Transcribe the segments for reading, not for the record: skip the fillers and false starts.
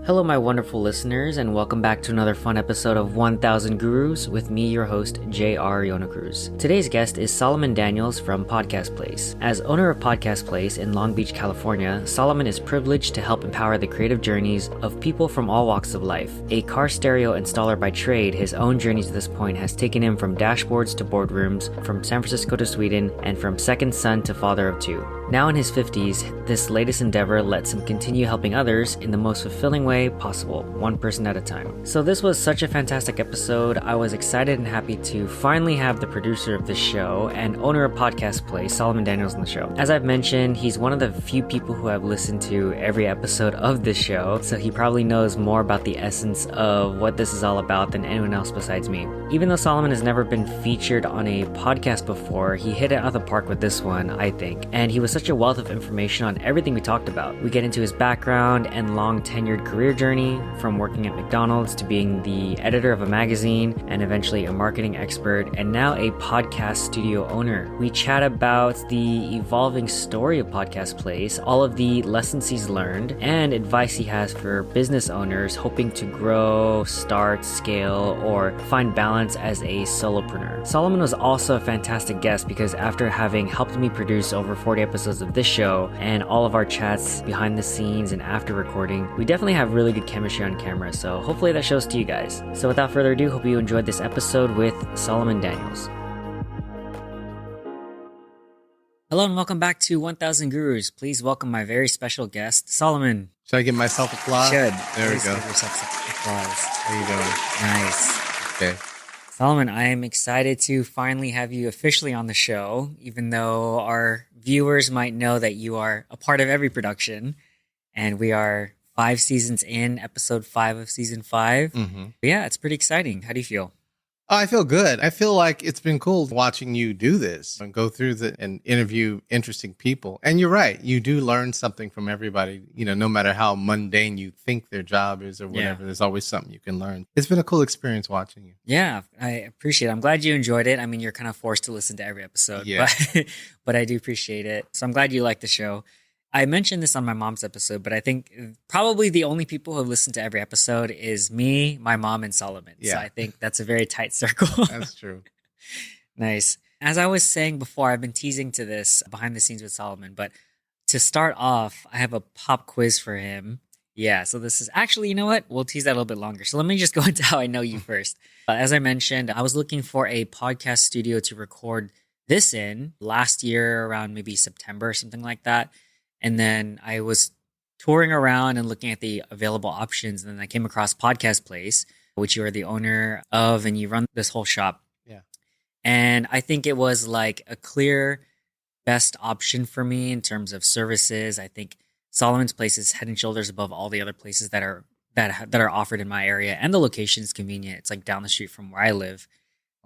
Hello, my wonderful listeners, and welcome back to another fun episode of 1000 Gurus with me, your host, J.R. Yonacruz. Today's guest is Solomon Daniels from Podcast Place. As owner of Podcast Place in Long Beach, California, Solomon is privileged to help empower the creative journeys of people from all walks of life. A car stereo installer by trade, his own journey to this point has taken him from dashboards to boardrooms, from San Francisco to Sweden, and from second son to father of two. Now in his 50s, this latest endeavor lets him continue helping others in the most fulfilling way possible, one person at a time. So this was such a fantastic episode. I was excited and happy to finally have the producer of this show and owner of Podcast Place, Solomon Daniels, on the show. As I've mentioned, he's one of the few people who have listened to every episode of this show, so he probably knows more about the essence of what this is all about than anyone else besides me. Even though Solomon has never been featured on a podcast before, he hit it out of the park with this one, I think, and he was such a wealth of information on everything we talked about. We get into his background and long tenured career journey, from working at McDonald's to being the editor of a magazine and eventually a marketing expert and now a podcast studio owner. We chat about the evolving story of Podcast Place, all of the lessons he's learned, and advice he has for business owners hoping to grow, start, scale, or find balance as a solopreneur. Solomon was also a fantastic guest because after having helped me produce over 40 episodes of this show and all of our chats behind the scenes and after recording, we definitely have really good chemistry on camera, so hopefully that shows to you guys. So without further ado, hope you enjoyed this episode with Solomon Daniels. Hello and welcome back to 1000 Gurus. Please welcome my very special guest, Solomon. Should I give myself applause? Should. There Please we go. give yourself some applause. How you doing? Nice. Okay. Solomon, I am excited to finally have you officially on the show, even though our viewers might know that you are a part of every production, and we are 5 seasons in, episode 5 of season 5. Mm-hmm. Yeah, it's pretty exciting. How do you feel? Oh, I feel good. I feel like it's been cool watching you do this and go through and interview interesting people. And you're right. You do learn something from everybody, no matter how mundane you think their job is or whatever, There's always something you can learn. It's been a cool experience watching you. Yeah, I appreciate it. I'm glad you enjoyed it. I mean, you're kind of forced to listen to every episode, but I do appreciate it. So I'm glad you like the show. I mentioned this on my mom's episode, but I think probably the only people who have listened to every episode is me, my mom, and Solomon. Yeah. So I think that's a very tight circle. That's true. Nice. As I was saying before, I've been teasing to this behind the scenes with Solomon, but to start off, I have a pop quiz for him. Yeah, so this is actually, you know what? We'll tease that a little bit longer. So let me just go into how I know you first. As I mentioned, I was looking for a podcast studio to record this in last year around maybe September or something like that. And then I was touring around and looking at the available options. And then I came across Podcast Place, which you are the owner of, and you run this whole shop. Yeah. And I think it was like a clear best option for me in terms of services. I think Solomon's Place is head and shoulders above all the other places that are offered in my area. And the location is convenient. It's like down the street from where I live.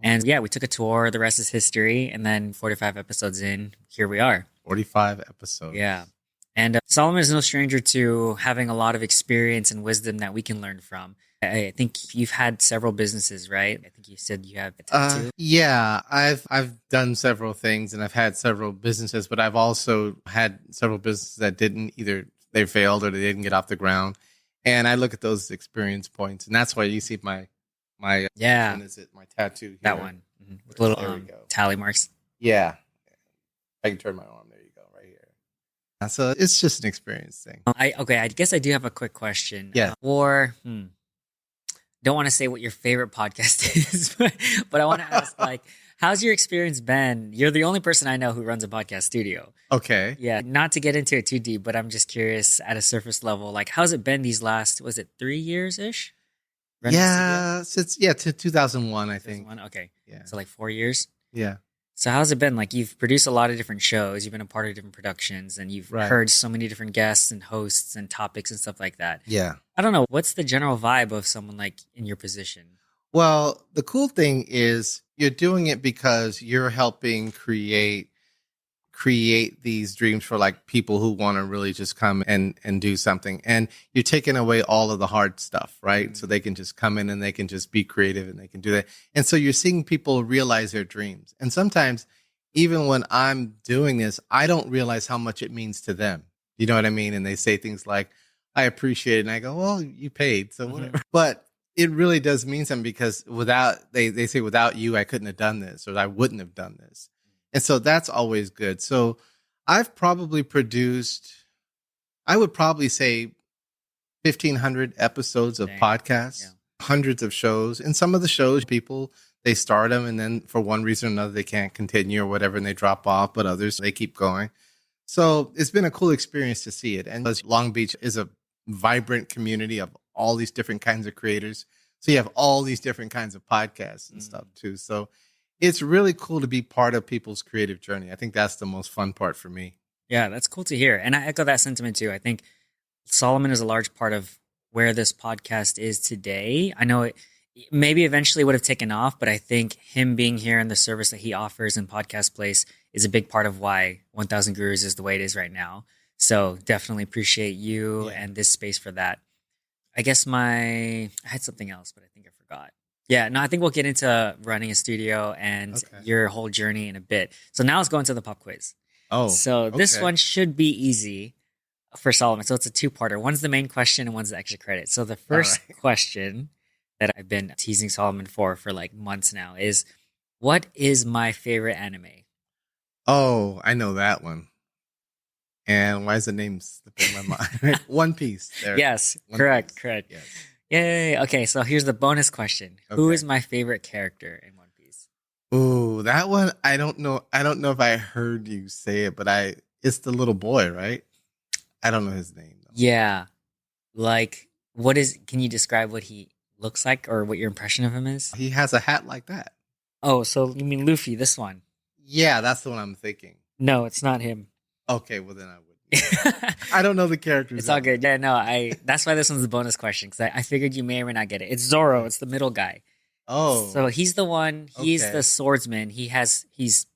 And yeah, we took a tour. The rest is history. And then 45 episodes in, here we are. 45 episodes. Yeah. And Solomon is no stranger to having a lot of experience and wisdom that we can learn from. I think you've had several businesses, right? I think you said you have a tattoo. Yeah, I've done several things and I've had several businesses, but I've also had several businesses that they failed or they didn't get off the ground. And I look at those experience points, and that's why you see my my tattoo here. That one with little tally marks. Yeah, I can turn my arm. So it's just an experience thing. I guess I do have a quick question. Yeah. Don't want to say what your favorite podcast is, but I want to ask, how's your experience been? You're the only person I know who runs a podcast studio. Okay. Yeah. Not to get into it too deep, but I'm just curious at a surface level, how's it been these last, was it 3 years-ish? Yeah. To 2001, I think. 2001? Okay. Yeah. So 4 years? Yeah. So how's it been? You've produced a lot of different shows, you've been a part of different productions, and you've heard so many different guests and hosts and topics and stuff like that. Yeah. I don't know. What's the general vibe of someone in your position? Well, the cool thing is you're doing it because you're helping create these dreams for people who want to really just come and do something. And you're taking away all of the hard stuff, right? Mm-hmm. So they can just come in and they can just be creative and they can do that. And so you're seeing people realize their dreams. And sometimes even when I'm doing this, I don't realize how much it means to them. You know what I mean? And they say things like, I appreciate it. And I go, well, you paid, so whatever. But it really does mean something because they say without you, I couldn't have done this or I wouldn't have done this. And so that's always good. So I've probably produced, I would probably say 1,500 episodes of podcasts, hundreds of shows. And some of the shows, people, they start them and then for one reason or another, they can't continue or whatever and they drop off, but others, they keep going. So it's been a cool experience to see it. And Long Beach is a vibrant community of all these different kinds of creators. So you have all these different kinds of podcasts and stuff too. So it's really cool to be part of people's creative journey. I think that's the most fun part for me. Yeah, that's cool to hear. And I echo that sentiment too. I think Solomon is a large part of where this podcast is today. I know it maybe eventually would have taken off, but I think him being here and the service that he offers in Podcast Place is a big part of why 1000 Gurus is the way it is right now. So definitely appreciate you and this space for that. I guess I had something else, but I think I forgot. Yeah, no, I think we'll get into running a studio and your whole journey in a bit. So now let's go into the pop quiz. Oh, so this one should be easy for Solomon. So it's a two-parter. One's the main question and one's the extra credit. So the first question that I've been teasing Solomon for like months now is, what is my favorite anime? Oh, I know that one. And why is the name slipping my mind? One Piece. There. Yes, correct. Yes. Yay. Okay, so here's the bonus question. Okay. Who is my favorite character in One Piece? Ooh, that one, I don't know. I don't know if I heard you say it, but it's the little boy, right? I don't know his name, though. Yeah. Like, can you describe what he looks like or what your impression of him is? He has a hat like that. Oh, so you mean Luffy, this one? Yeah, that's the one I'm thinking. No, it's not him. Okay, well then I wouldn't. I don't know the characters. It's all good. Yeah, no, that's why this one's the bonus question, because I figured you may or may not get it. It's Zoro. It's the middle guy. Oh. So he's the one, he's the swordsman. His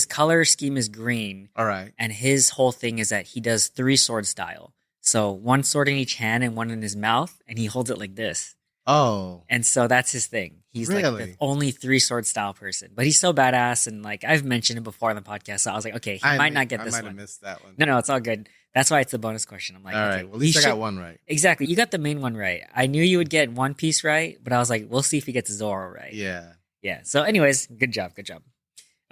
color scheme is green. All right. And his whole thing is that he does 3 sword style. So 1 sword in each hand and 1 in his mouth, and he holds it like this. Oh. And so that's his thing. He's like the only 3 sword style person. But he's so badass, and like I've mentioned it before on the podcast, so I was like, okay, he might not get this one. I might have missed that one. No, it's all good. That's why it's the bonus question. I'm like, all right, well, at least I got one right. Exactly. You got the main one right. I knew you would get One Piece right, but I was like, we'll see if he gets Zoro right. Yeah. Yeah. So anyways, good job.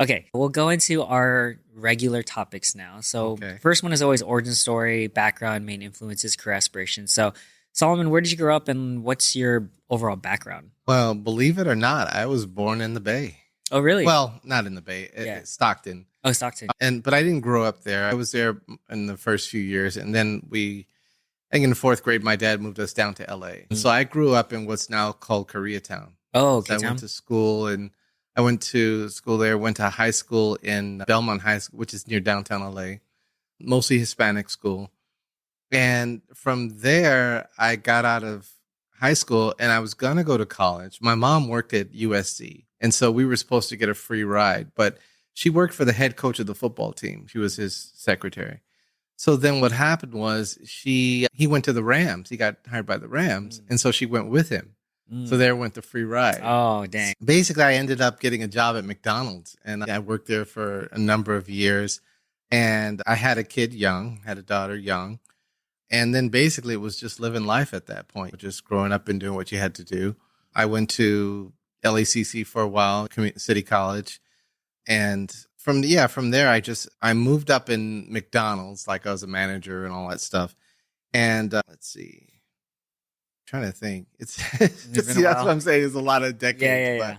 Okay, we'll go into our regular topics now. So first one is always origin story, background, main influences, career aspirations. So Solomon, where did you grow up and what's your overall background? Well, believe it or not, I was born in the Bay. Oh, really? Well, not in the Bay, Stockton. Oh, Stockton. But I didn't grow up there. I was there in the first few years. And then I think in the 4th grade, my dad moved us down to LA. Mm-hmm. So I grew up in what's now called Koreatown. Oh, okay. So I went to school there, went to high school in Belmont High School, which is near downtown LA, mostly Hispanic school. And from there, I got out of high school and I was going to go to college. My mom worked at USC. And so we were supposed to get a free ride, but she worked for the head coach of the football team. She was his secretary. So then what happened was he went to the Rams. He got hired by the Rams. And so she went with him. So there went the free ride. Oh, dang. Basically, I ended up getting a job at McDonald's, and I worked there for a number of years. And I had a daughter young. And then basically it was just living life at that point, just growing up and doing what you had to do. I went to LACC for a while, City College. And from there, I moved up in McDonald's, like I was a manager and all that stuff. And let's see. Trying to think. It's that's what I'm saying. It's a lot of decades. But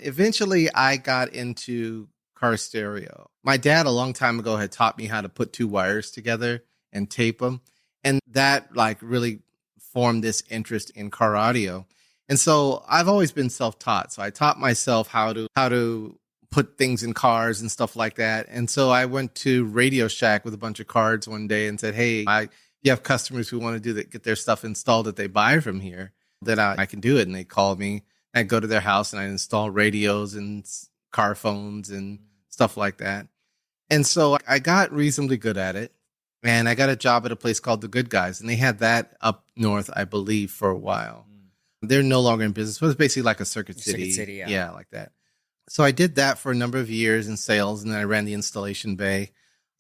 eventually I got into car stereo. My dad a long time ago had taught me how to put 2 wires together and tape them. And that like really formed this interest in car audio. And so I've always been self-taught. So I taught myself how to put things in cars and stuff like that. And so I went to Radio Shack with a bunch of cards one day and said, hey, you have customers who want to get their stuff installed that they buy from here, that I can do it. And they called me. I'd go to their house and I'd install radios and car phones and stuff like that. And so I got reasonably good at it. And I got a job at a place called The Good Guys. And they had that up north, I believe, for a while. They're no longer in business. It was basically like a Circuit City. Yeah, like that. So I did that for a number of years in sales. And then I ran the installation bay.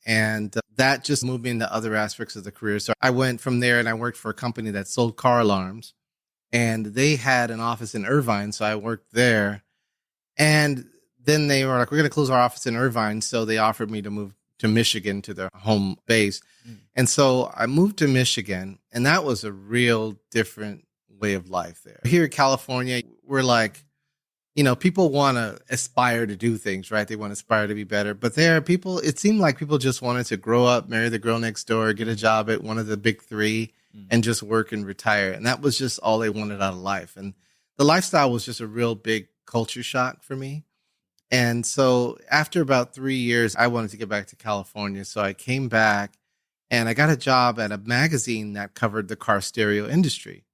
And that just moved me into other aspects of the career. So I went from there and I worked for a company that sold car alarms, and they had an office in Irvine. So I worked there. And then they were like, we're going to close our office in Irvine. So they offered me to move to Michigan, to their home base. And so I moved to Michigan, and that was a real different way of life there. Here in California, we're like, people want to aspire to do things, right? They want to aspire to be better. But there, it seemed like people just wanted to grow up, marry the girl next door, get a job at one of the big three, and just work and retire. And that was just all they wanted out of life. And the lifestyle was just a real big culture shock for me. And so after about 3 years, I wanted to get back to California. So I came back and I got a job at a magazine that covered the car stereo industry.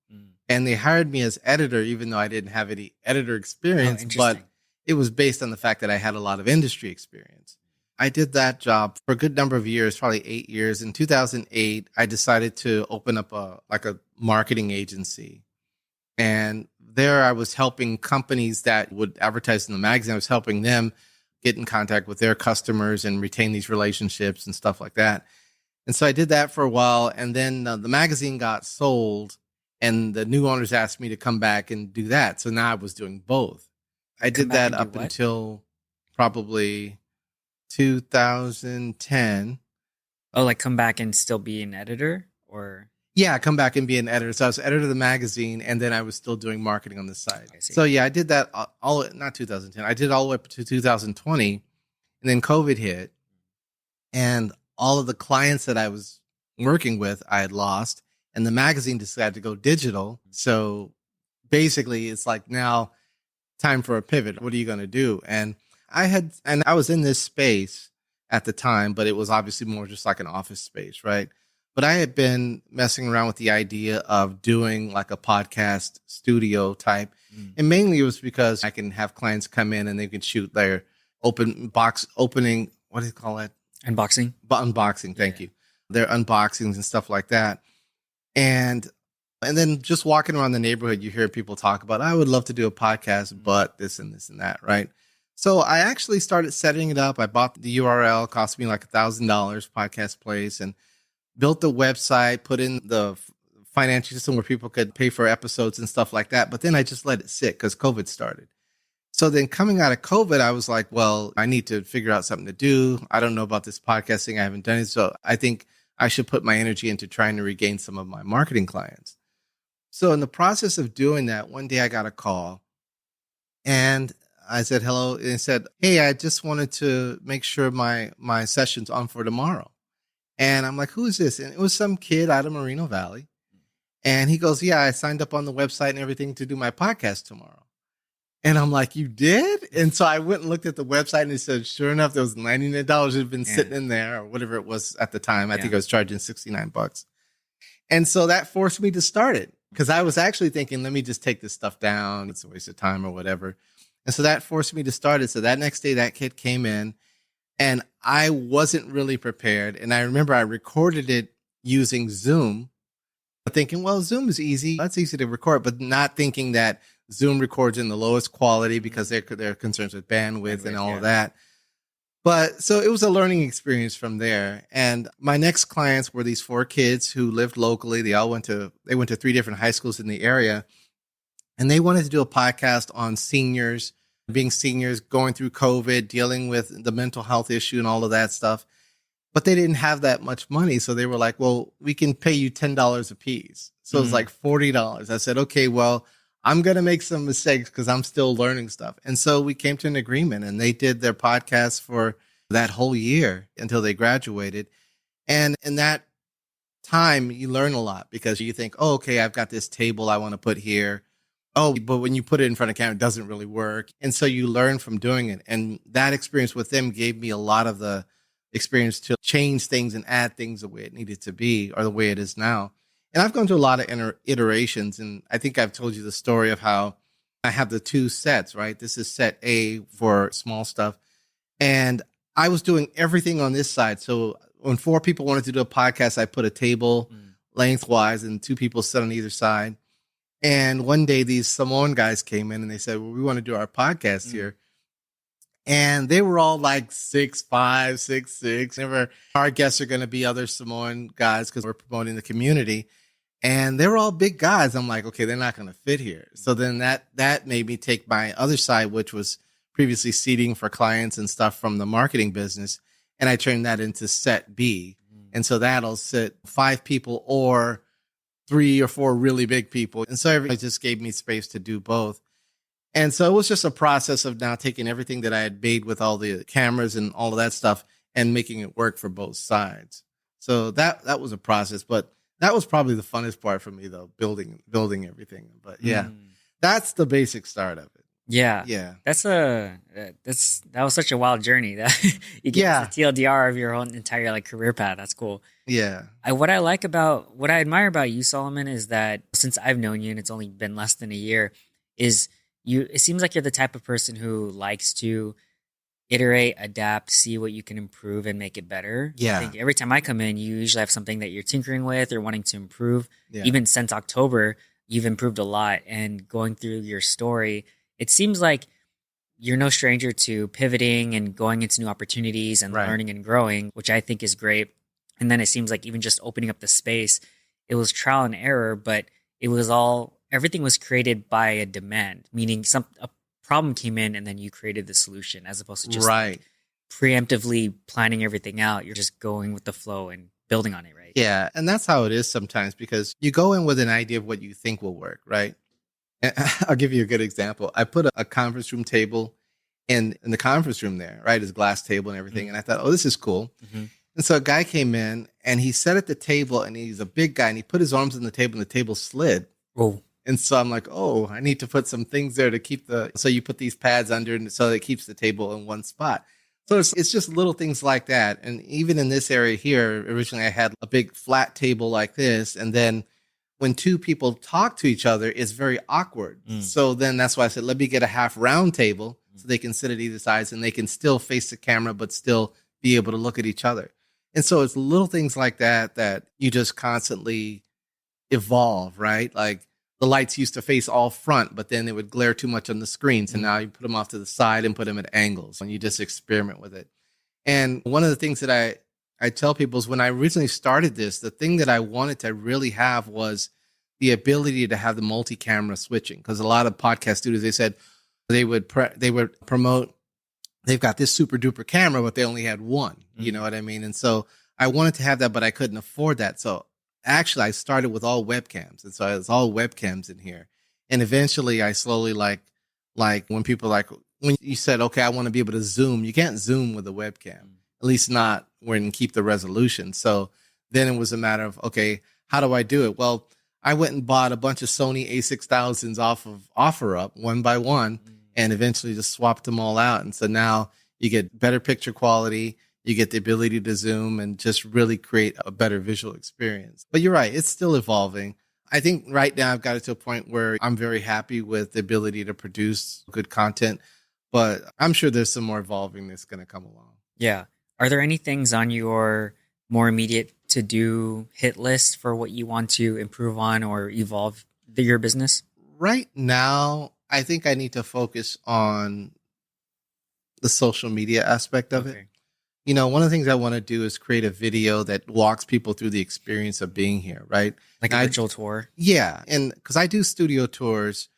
And they hired me as editor, even though I didn't have any editor experience, but it was based on the fact that I had a lot of industry experience. I did that job for a good number of years, probably 8 years. In 2008, I decided to open up a marketing agency. And there I was helping companies that would advertise in the magazine. I was helping them get in contact with their customers and retain these relationships and stuff like that. And so I did that for a while. And then the magazine got sold, and the new owners asked me to come back and do that. So now I was doing both. I did that up until probably 2010. Oh, like come back and still be an editor, or? Yeah, come back and be an editor. So I was editor of the magazine, and then I was still doing marketing on the side. So yeah, I did that not 2010. I did all the way up to 2020, and then COVID hit, and all of the clients that I was working with, I had lost, and the magazine decided to go digital. So basically, it's like now time for a pivot. What are you going to do? And I was in this space at the time, but it was obviously more just like an office space, right? But I had been messing around with the idea of doing like a podcast studio type. And mainly it was because I can have clients come in and they can shoot their opening, what do you call it? Unboxing. Unboxing, thank you. Their unboxings and stuff like that. And then just walking around the neighborhood, you hear people talk about, I would love to do a podcast, but this and this and that, right? So I actually started setting it up. I bought the URL, cost me like $1,000, Podcast Place, and built the website, put in the financial system where people could pay for episodes and stuff like that. But then I just let it sit because COVID started. So then coming out of COVID, I was like, well, I need to figure out something to do. I don't know about this podcasting. I haven't done it. So I think I should put my energy into trying to regain some of my marketing clients. So in the process of doing that, one day I got a call and I said, hello. And it said, hey, I just wanted to make sure my session's on for tomorrow. And I'm like, who is this? And it was some kid out of Moreno Valley. And he goes, yeah, I signed up on the website and everything to do my podcast tomorrow. And I'm like, you did? And so I went and looked at the website and it said, sure enough, there was $99 that had been sitting in there or whatever it was at the time. I think I was charging $69. And so that forced me to start it because I was actually thinking, let me just take this stuff down. It's a waste of time or whatever. And so that forced me to start it. So that next day, that kid came in and I wasn't really prepared. And I remember I recorded it using Zoom, thinking, well, Zoom is easy. That's easy to record, but not thinking that Zoom records in the lowest quality because there are concerns with bandwidth and all of that. But so it was a learning experience from there. And my next clients were these 4 kids who lived locally. They went to 3 different high schools in the area. And they wanted to do a podcast on seniors, being seniors, going through COVID, dealing with the mental health issue and all of that stuff. But they didn't have that much money. So they were like, well, we can pay you $10 a piece. So it was like $40. I said, okay, well, I'm going to make some mistakes because I'm still learning stuff. And so we came to an agreement and they did their podcast for that whole year until they graduated. And in that time, you learn a lot because you think, oh, okay, I've got this table I want to put here. Oh, but when you put it in front of camera, it doesn't really work. And so you learn from doing it. And that experience with them gave me a lot of the experience to change things and add things the way it needed to be or the way it is now. And I've gone through a lot of iterations. And I think I've told you the story of how I have the 2 sets, right? This is set A for small stuff. And I was doing everything on this side. So when 4 people wanted to do a podcast, I put a table lengthwise and 2 people sit on either side. And one day these Samoan guys came in and they said, well, we want to do our podcast here. And they were all like 6'5", 6'6". Never, our guests are going to be other Samoan guys because we're promoting the community. And they were all big guys. I'm like, okay, they're not going to fit here. So then that made me take my other side, which was previously seating for clients and stuff from the marketing business. And I turned that into set B. And so that'll sit 5 people or 3 or 4 really big people. And so it just gave me space to do both. And so it was just a process of now taking everything that I had made with all the cameras and all of that stuff and making it work for both sides. So that was a process, but that was probably the funnest part for me though, building everything. But yeah, that's the basic start of it. Yeah. Yeah. That was such a wild journey that you get the TLDR of your own entire like career path. That's cool. Yeah. What I admire about you, Solomon, is that since I've known you and it's only been less than a year, it seems like you're the type of person who likes to iterate, adapt, see what you can improve and make it better. Yeah. I think every time I come in, you usually have something that you're tinkering with or wanting to improve. Yeah. Even since October, you've improved a lot. And going through your story, it seems like you're no stranger to pivoting and going into new opportunities and learning and growing, which I think is great. And then it seems like even just opening up the space, it was trial and error, but everything was created by a demand, meaning a problem came in and then you created the solution as opposed to just like preemptively planning everything out. You're just going with the flow and building on it, right? Yeah. And that's how it is sometimes because you go in with an idea of what you think will work, right? And I'll give you a good example. I put a conference room table in the conference room there, right? His glass table and everything. And I thought, oh, this is cool. And so a guy came in and he sat at the table and he's a big guy and he put his arms on the table and the table slid. Oh. And so I'm like, oh, I need to put some things there to keep so you put these pads under and so it keeps the table in one spot. So it's just little things like that. And even in this area here, originally I had a big flat table like this. And then when 2 people talk to each other, it's very awkward. So then that's why I said, let me get a half round table so they can sit at either sides and they can still face the camera, but still be able to look at each other. And so it's little things like that you just constantly evolve, right? Like, the lights used to face all front, but then they would glare too much on the screen. So now you put them off to the side and put them at angles and you just experiment with it. And one of the things that I tell people is when I originally started this, the thing that I wanted to really have was the ability to have the multi-camera switching. Because a lot of podcast studios, they said they would promote, they've got this super duper camera, but they only had one, you know what I mean? And so I wanted to have that, but I couldn't afford that. So actually, I started with all webcams. And so it was all webcams in here. And eventually I slowly like when people when you said, okay, I want to be able to zoom, you can't zoom with a webcam, at least not when keep the resolution. So then it was a matter of, okay, how do I do it? Well, I went and bought a bunch of Sony A6000s off of OfferUp one by one and eventually just swapped them all out. And so now you get better picture quality. You get the ability to zoom and just really create a better visual experience. But you're right, it's still evolving. I think right now I've got it to a point where I'm very happy with the ability to produce good content, but I'm sure there's some more evolving that's going to come along. Yeah. Are there any things on your more immediate to-do hit list for what you want to improve on or evolve your business? Right now, I think I need to focus on the social media aspect of it. You know, one of the things I want to do is create a video that walks people through the experience of being here, right? Like a virtual tour? Yeah. And because I do studio tours,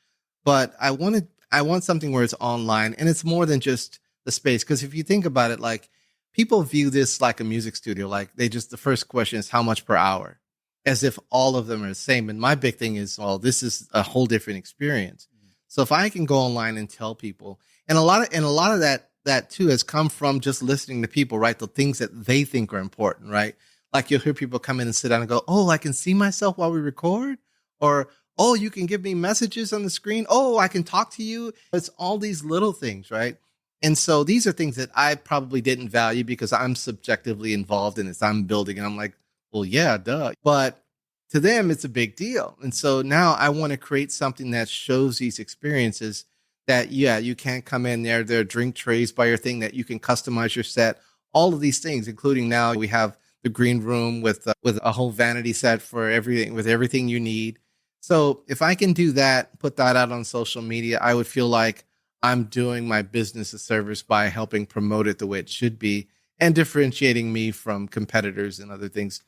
but I want something where it's online and it's more than just the space. Because if you think about it, like people view this like a music studio. Like the first question is how much per hour, as if all of them are the same. And my big thing is, well, this is a whole different experience. So if I can go online and tell people, and a lot of that too has come from just listening to people, right? The things that they think are important, right? Like you'll hear people come in and sit down and go, oh, I can see myself while we record, or, oh, you can give me messages on the screen. Oh, I can talk to you. It's all these little things, right? And so these are things that I probably didn't value because I'm subjectively involved in this. I'm building and I'm like, well, yeah, duh. But to them, it's a big deal. And so now I want to create something that shows these experiences that, yeah, you can't come in there. There are drink trays by your thing that you can customize your set. All of these things, including now we have the green room with a whole vanity set for everything, with everything you need. So if I can do that, put that out on social media, I would feel like I'm doing my business a service by helping promote it the way it should be and differentiating me from competitors and other things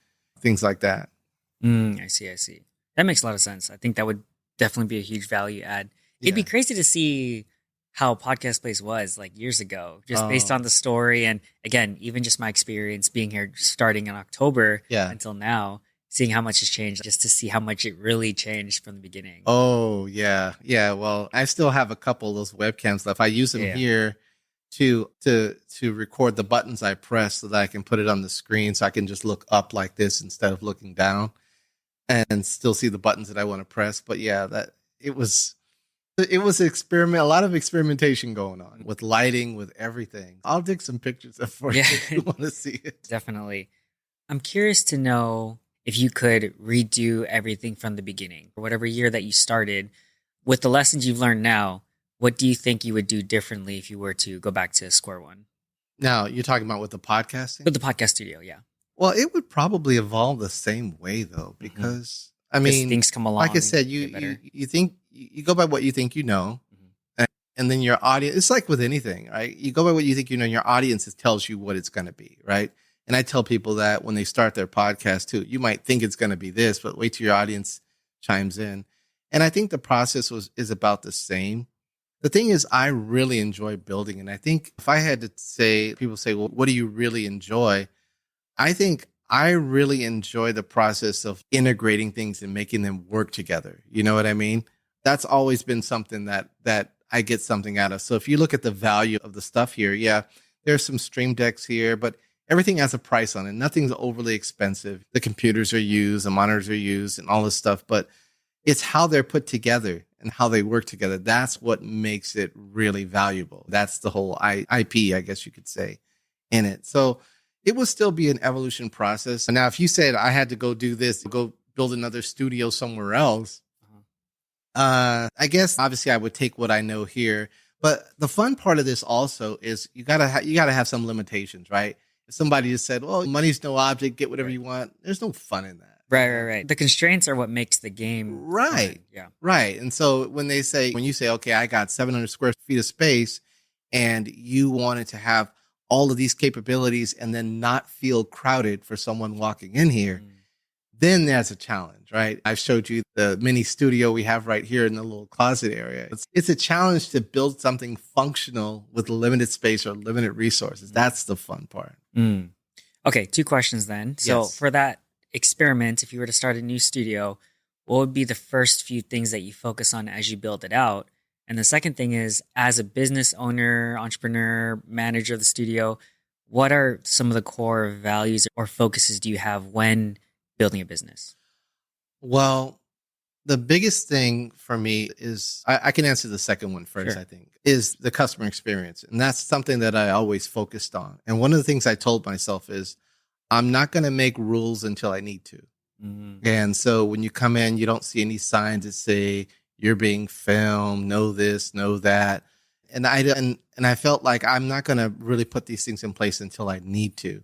like that. I see. I see. That makes a lot of sense. I think that would definitely be a huge value add. It'd be Yeah. crazy to see how Podcast Place was like years ago, just based on Oh, the story. And again, even just my experience being here starting in October yeah. until now, seeing how much has changed, just to see how much it really changed from the beginning. Oh, yeah. Yeah. Well, I still have a couple of those webcams left. I use them Yeah. here to record the buttons I press so that I can put it on the screen so I can just look up like this instead of looking down and still see the buttons that I want to press. But yeah, that it was an experiment, a lot of experimentation going on with lighting, with everything. I'll dig some pictures up for you Yeah, if you want to see it. definitely. I'm curious to know if you could redo everything from the beginning, or whatever year that you started, with the lessons you've learned now. What do you think you would do differently if you were to go back to square one Now, you're talking about with the podcasting? with the podcast studio? Yeah, Well, it would probably evolve the same way though, because I because mean, things come along, like I said, get better. you think you go by what you think you know, Mhm. and then your audience. It's like with anything, right? You go by what you think you know. And your audience tells you what it's going to be, right? And I tell people that when they start their podcast too, you might think it's going to be this, but wait till your audience chimes in. And I think the process is about the same. The thing is, I really enjoy building, and I think if I had to say, people say, "Well, what do you really enjoy?" I think I really enjoy the process of integrating things and making them work together. You know what I mean? That's always been something that I get something out of. So if you look at the value of the stuff here, yeah, there's some stream decks here, but everything has a price on it. Nothing's overly expensive. The computers are used, the monitors are used, and all this stuff, but it's how they're put together and how they work together. That's what makes it really valuable. That's the whole IP, I guess you could say, in it. So it will still be an evolution process. Now, if you said I had to go do this, go build another studio somewhere else, I guess obviously I would take what I know here. But the fun part of this also is you gotta have some limitations, right? If somebody just said, "Well, money's no object, get whatever Right. you want," there's no fun in that. Right. The constraints are what makes the game Right. fun. Yeah. Right. And so when you say, okay, I got 700 square feet of space and you wanted to have all of these capabilities and then not feel crowded for someone walking in here, Mm. then there's a challenge, right? I've showed you the mini studio we have right here in the little closet area. It's a challenge to build something functional with limited space or limited resources. That's the fun part. Mm. Okay, two questions then. So Yes. for that experiment, if you were to start a new studio, what would be the first few things that you focus on as you build it out? And the second thing is, as a business owner, entrepreneur, manager of the studio, what are some of the core values or focuses do you have when building a business? Well, the biggest thing for me is I can answer the second one first, Sure. I think, is the customer experience. And that's something that I always focused on. And one of the things I told myself is I'm not going to make rules until I need to. Mm. And so when you come in, you don't see any signs that say you're being filmed, know this, know that. And I felt like I'm not going to really put these things in place until I need to,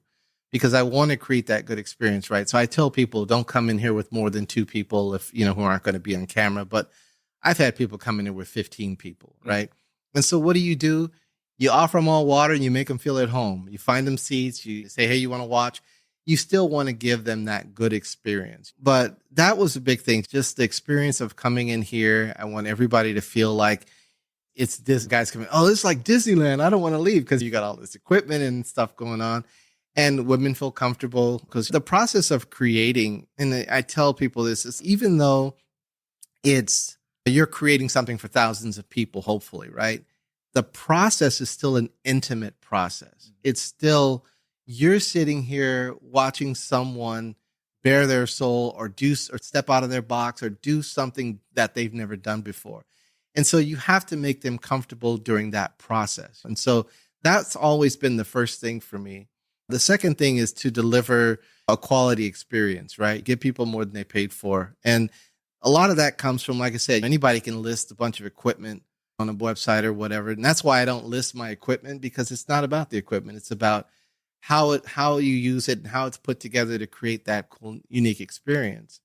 because I want to create that good experience, right? So I tell people don't come in here with more than 2 people if who aren't going to be on camera. But I've had people come in here with 15 people, right? And so what do? You offer them all water and you make them feel at home. You find them seats. You say, hey, you want to watch? You still want to give them that good experience. But that was a big thing, just the experience of coming in here. I want everybody to feel like it's this guy's coming. Oh, it's like Disneyland. I don't want to leave because you got all this equipment and stuff going on. And women feel comfortable because the process of creating, and I tell people this, is even though you're creating something for thousands of people, hopefully, right? The process is still an intimate process. It's still, you're sitting here watching someone bare their soul or step out of their box or do something that they've never done before. And so you have to make them comfortable during that process. And so that's always been the first thing for me. The second thing is to deliver a quality experience, right? Give people more than they paid for. And a lot of that comes from, like I said, anybody can list a bunch of equipment on a website or whatever. And that's why I don't list my equipment, because it's not about the equipment. It's about how you use it and how it's put together to create that cool, unique experience.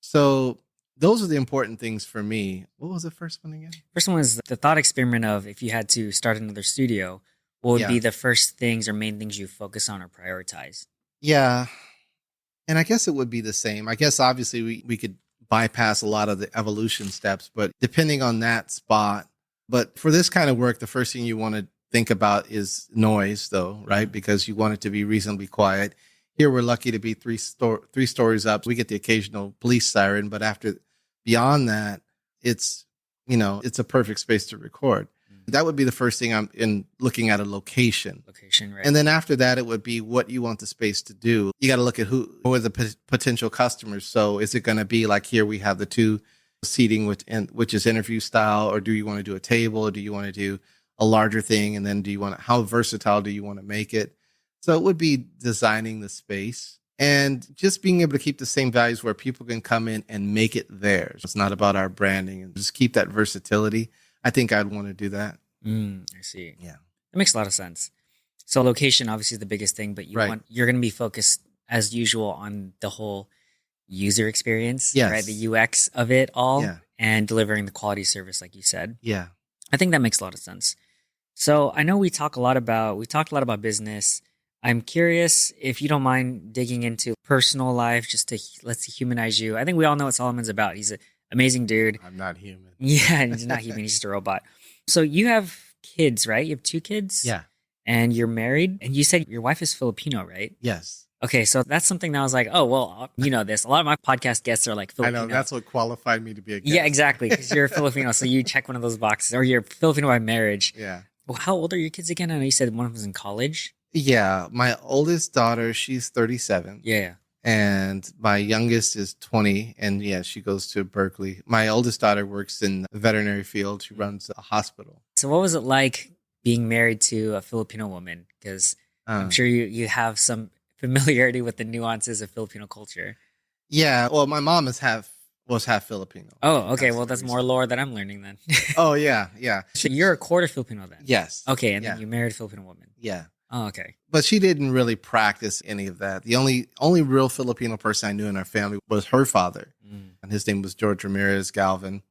So those are the important things for me. What was the first one again? First one was the thought experiment of if you had to start another studio, what would Yeah. be the first things or main things you focus on or prioritize? Yeah. And I guess it would be the same. I guess obviously we could bypass a lot of the evolution steps, but depending on that spot. But for this kind of work, the first thing you want to think about is noise, though, right? Because you want it to be reasonably quiet. Here, we're lucky to be three stories up. We get the occasional police siren, but beyond that, it's a perfect space to record. That would be the first thing I'm in looking at a location. Location, right? And then after that, it would be what you want the space to do. You got to look at who are the potential customers. So is it going to be like here we have the 2 seating, which is interview style, or do you want to do a table, or do you want to do a larger thing? And then how versatile do you want to make it? So it would be designing the space and just being able to keep the same values where people can come in and make it theirs. It's not about our branding, and just keep that versatility. I think I'd want to do that. I see. Yeah. That makes a lot of sense. So location obviously is the biggest thing, but you're going to be focused as usual on the whole user experience, yes. right? The UX of it all, Yeah. and delivering the quality service, like you said. Yeah. I think that makes a lot of sense. So I know we talked a lot about business. I'm curious if you don't mind digging into personal life, just to let's humanize you. I think we all know what Solomon's about. He's an amazing dude. I'm not human. Yeah, he's not human. He's just a robot. So you have kids, right? You have 2 kids? Yeah. And you're married? And you said your wife is Filipino, right? Yes. Okay, so that's something that I was like, oh, well, you know this. A lot of my podcast guests are like Filipino. I know, that's what qualified me to be a guest. Yeah, exactly, because you're Filipino, so you check one of those boxes. Or you're Filipino by marriage. Yeah. Well, how old are your kids again? I know you said one of them's in college. Yeah. My oldest daughter, she's 37. Yeah. And my youngest is 20. And yeah, she goes to Berkeley. My oldest daughter works in the veterinary field. She runs a hospital. So what was it like being married to a Filipino woman? Because I'm sure you have some familiarity with the nuances of Filipino culture. Yeah. Well, my mom was half Filipino. Oh, okay. Well, that's more lore that I'm learning then. Oh, yeah. Yeah. So you're a quarter Filipino then? Yes. Okay. And then you married a Filipino woman. Yeah. Oh, okay. But she didn't really practice any of that. The only real Filipino person I knew in our family was her father. And his name was George Ramirez Galvin.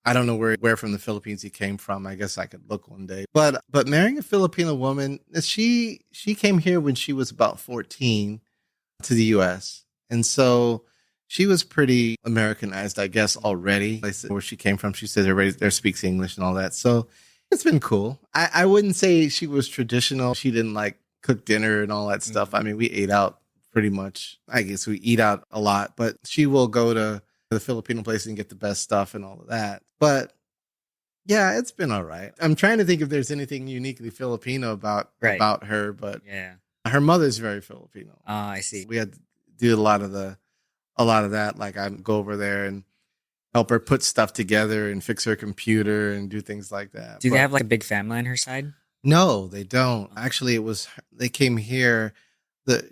I don't know where from the Philippines he came from. I guess I could look one day. But marrying a Filipino woman, she came here when she was about 14 to the U.S. And so she was pretty Americanized, I guess, already. I said where she came from. She said everybody there speaks English and all that. So it's been cool. I wouldn't say she was traditional. She didn't like cook dinner and all that stuff. I mean, we ate out pretty much. I guess we eat out a lot, but she will go to the Filipino place and get the best stuff and all of that. But yeah, it's been all right. I'm trying to think if there's anything uniquely Filipino about her, but yeah, her mother's very Filipino. Oh, I see. We had to do a lot of that. Like I go over there and help her put stuff together and fix her computer and do things like that. Do they have like a big family on her side? No, they don't. Actually, they came here.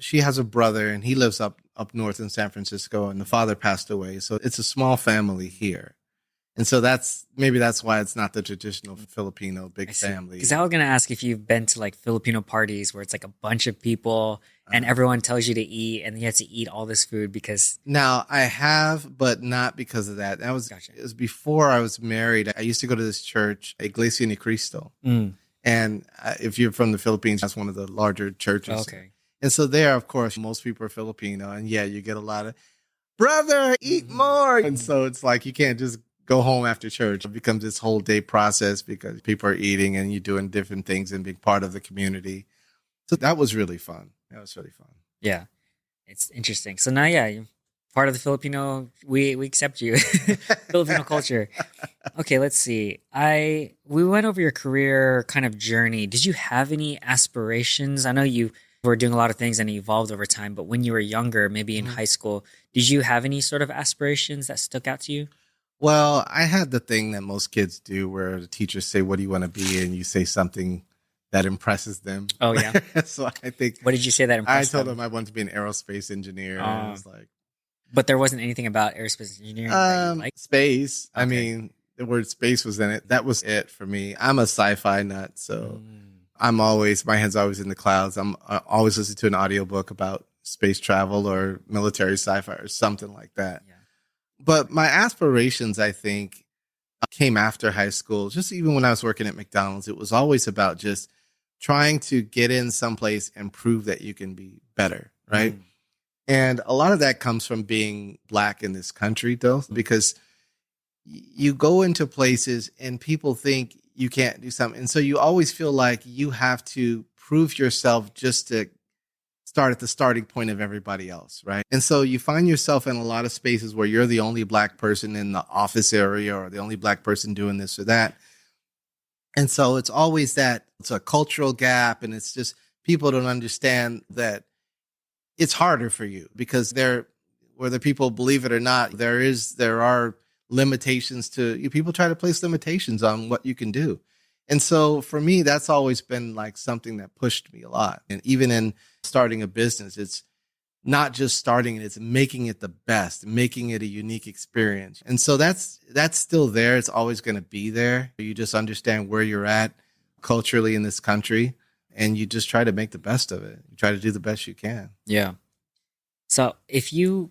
She has a brother and he lives up north in San Francisco, and the father passed away. So it's a small family here. And so maybe that's why it's not the traditional Filipino big family. Because I was going to ask if you've been to like Filipino parties where it's like a bunch of people and everyone tells you to eat and you have to eat all this food because... Now, I have, but not because of that. It was before I was married. I used to go to this church, Iglesia Ni Cristo. And if you're from the Philippines, that's one of the larger churches. Okay. And so there, of course, most people are Filipino. And yeah, you get a lot of, brother, eat more. And so it's like you can't just go home after church. It becomes this whole day process because people are eating and you're doing different things and being part of the community. So that was really fun. Yeah, it's interesting. So now, yeah, you're part of the Filipino. We accept you, Filipino culture. Okay, let's see. We went over your career kind of journey. Did you have any aspirations? I know you were doing a lot of things and it evolved over time, but when you were younger, maybe in high school, did you have any sort of aspirations that stuck out to you? Well, I had the thing that most kids do where the teachers say, what do you want to be? And you say something that impresses them. Oh, yeah. So I think... What did you say that impressed them? I told them I wanted to be an aerospace engineer. And I was like... But there wasn't anything about aerospace engineering that you liked? Space. Okay. I mean, the word space was in it. That was it for me. I'm a sci-fi nut, so... my head's always in the clouds. I'm always listening to an audiobook about space travel or military sci-fi or something like that. Yeah. But my aspirations, I think, came after high school. Just even when I was working at McDonald's, it was always about just trying to get in someplace and prove that you can be better, right? Mm. And a lot of that comes from being Black in this country, though, because you go into places and people think you can't do something. And so you always feel like you have to prove yourself just to start at the starting point of everybody else, right? And so you find yourself in a lot of spaces where you're the only Black person in the office area or the only Black person doing this or that. And so it's always that it's a cultural gap, and it's just people don't understand that it's harder for you because whether people believe it or not, there are limitations to people try to place limitations on what you can do. And so for me, that's always been like something that pushed me a lot. And even in starting a business, it's not just starting it, it's making it the best, making it a unique experience. And so that's still there. It's always going to be there. You just understand where you're at culturally in this country, and you just try to make the best of it. You try to do the best you can. Yeah. So I'm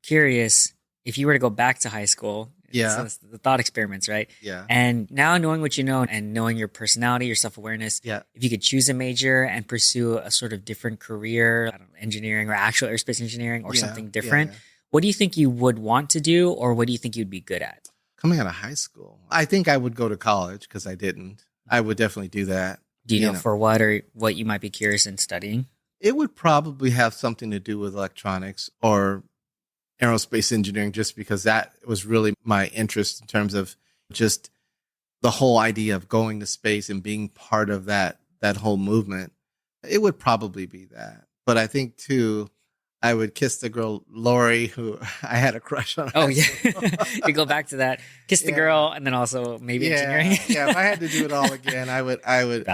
curious, if you were to go back to high school, Yeah. so it's the thought experiments, right? Yeah. And now knowing what you know and knowing your personality, your self-awareness, Yeah. if you could choose a major and pursue a sort of different career, I don't know, engineering or actual aerospace engineering or something different, what do you think you would want to do, or what do you think you'd be good at? Coming out of high school, I think I would go to college because I didn't. I would definitely do that. Do you know for what, or what you might be curious in studying? It would probably have something to do with electronics or aerospace engineering, just because that was really my interest in terms of just the whole idea of going to space and being part of that whole movement. It would probably be that. But I think too, I would kiss the girl Lori, who I had a crush on. Oh yeah, you go back to that, kiss the girl, and then also maybe engineering. Yeah, if I had to do it all again, I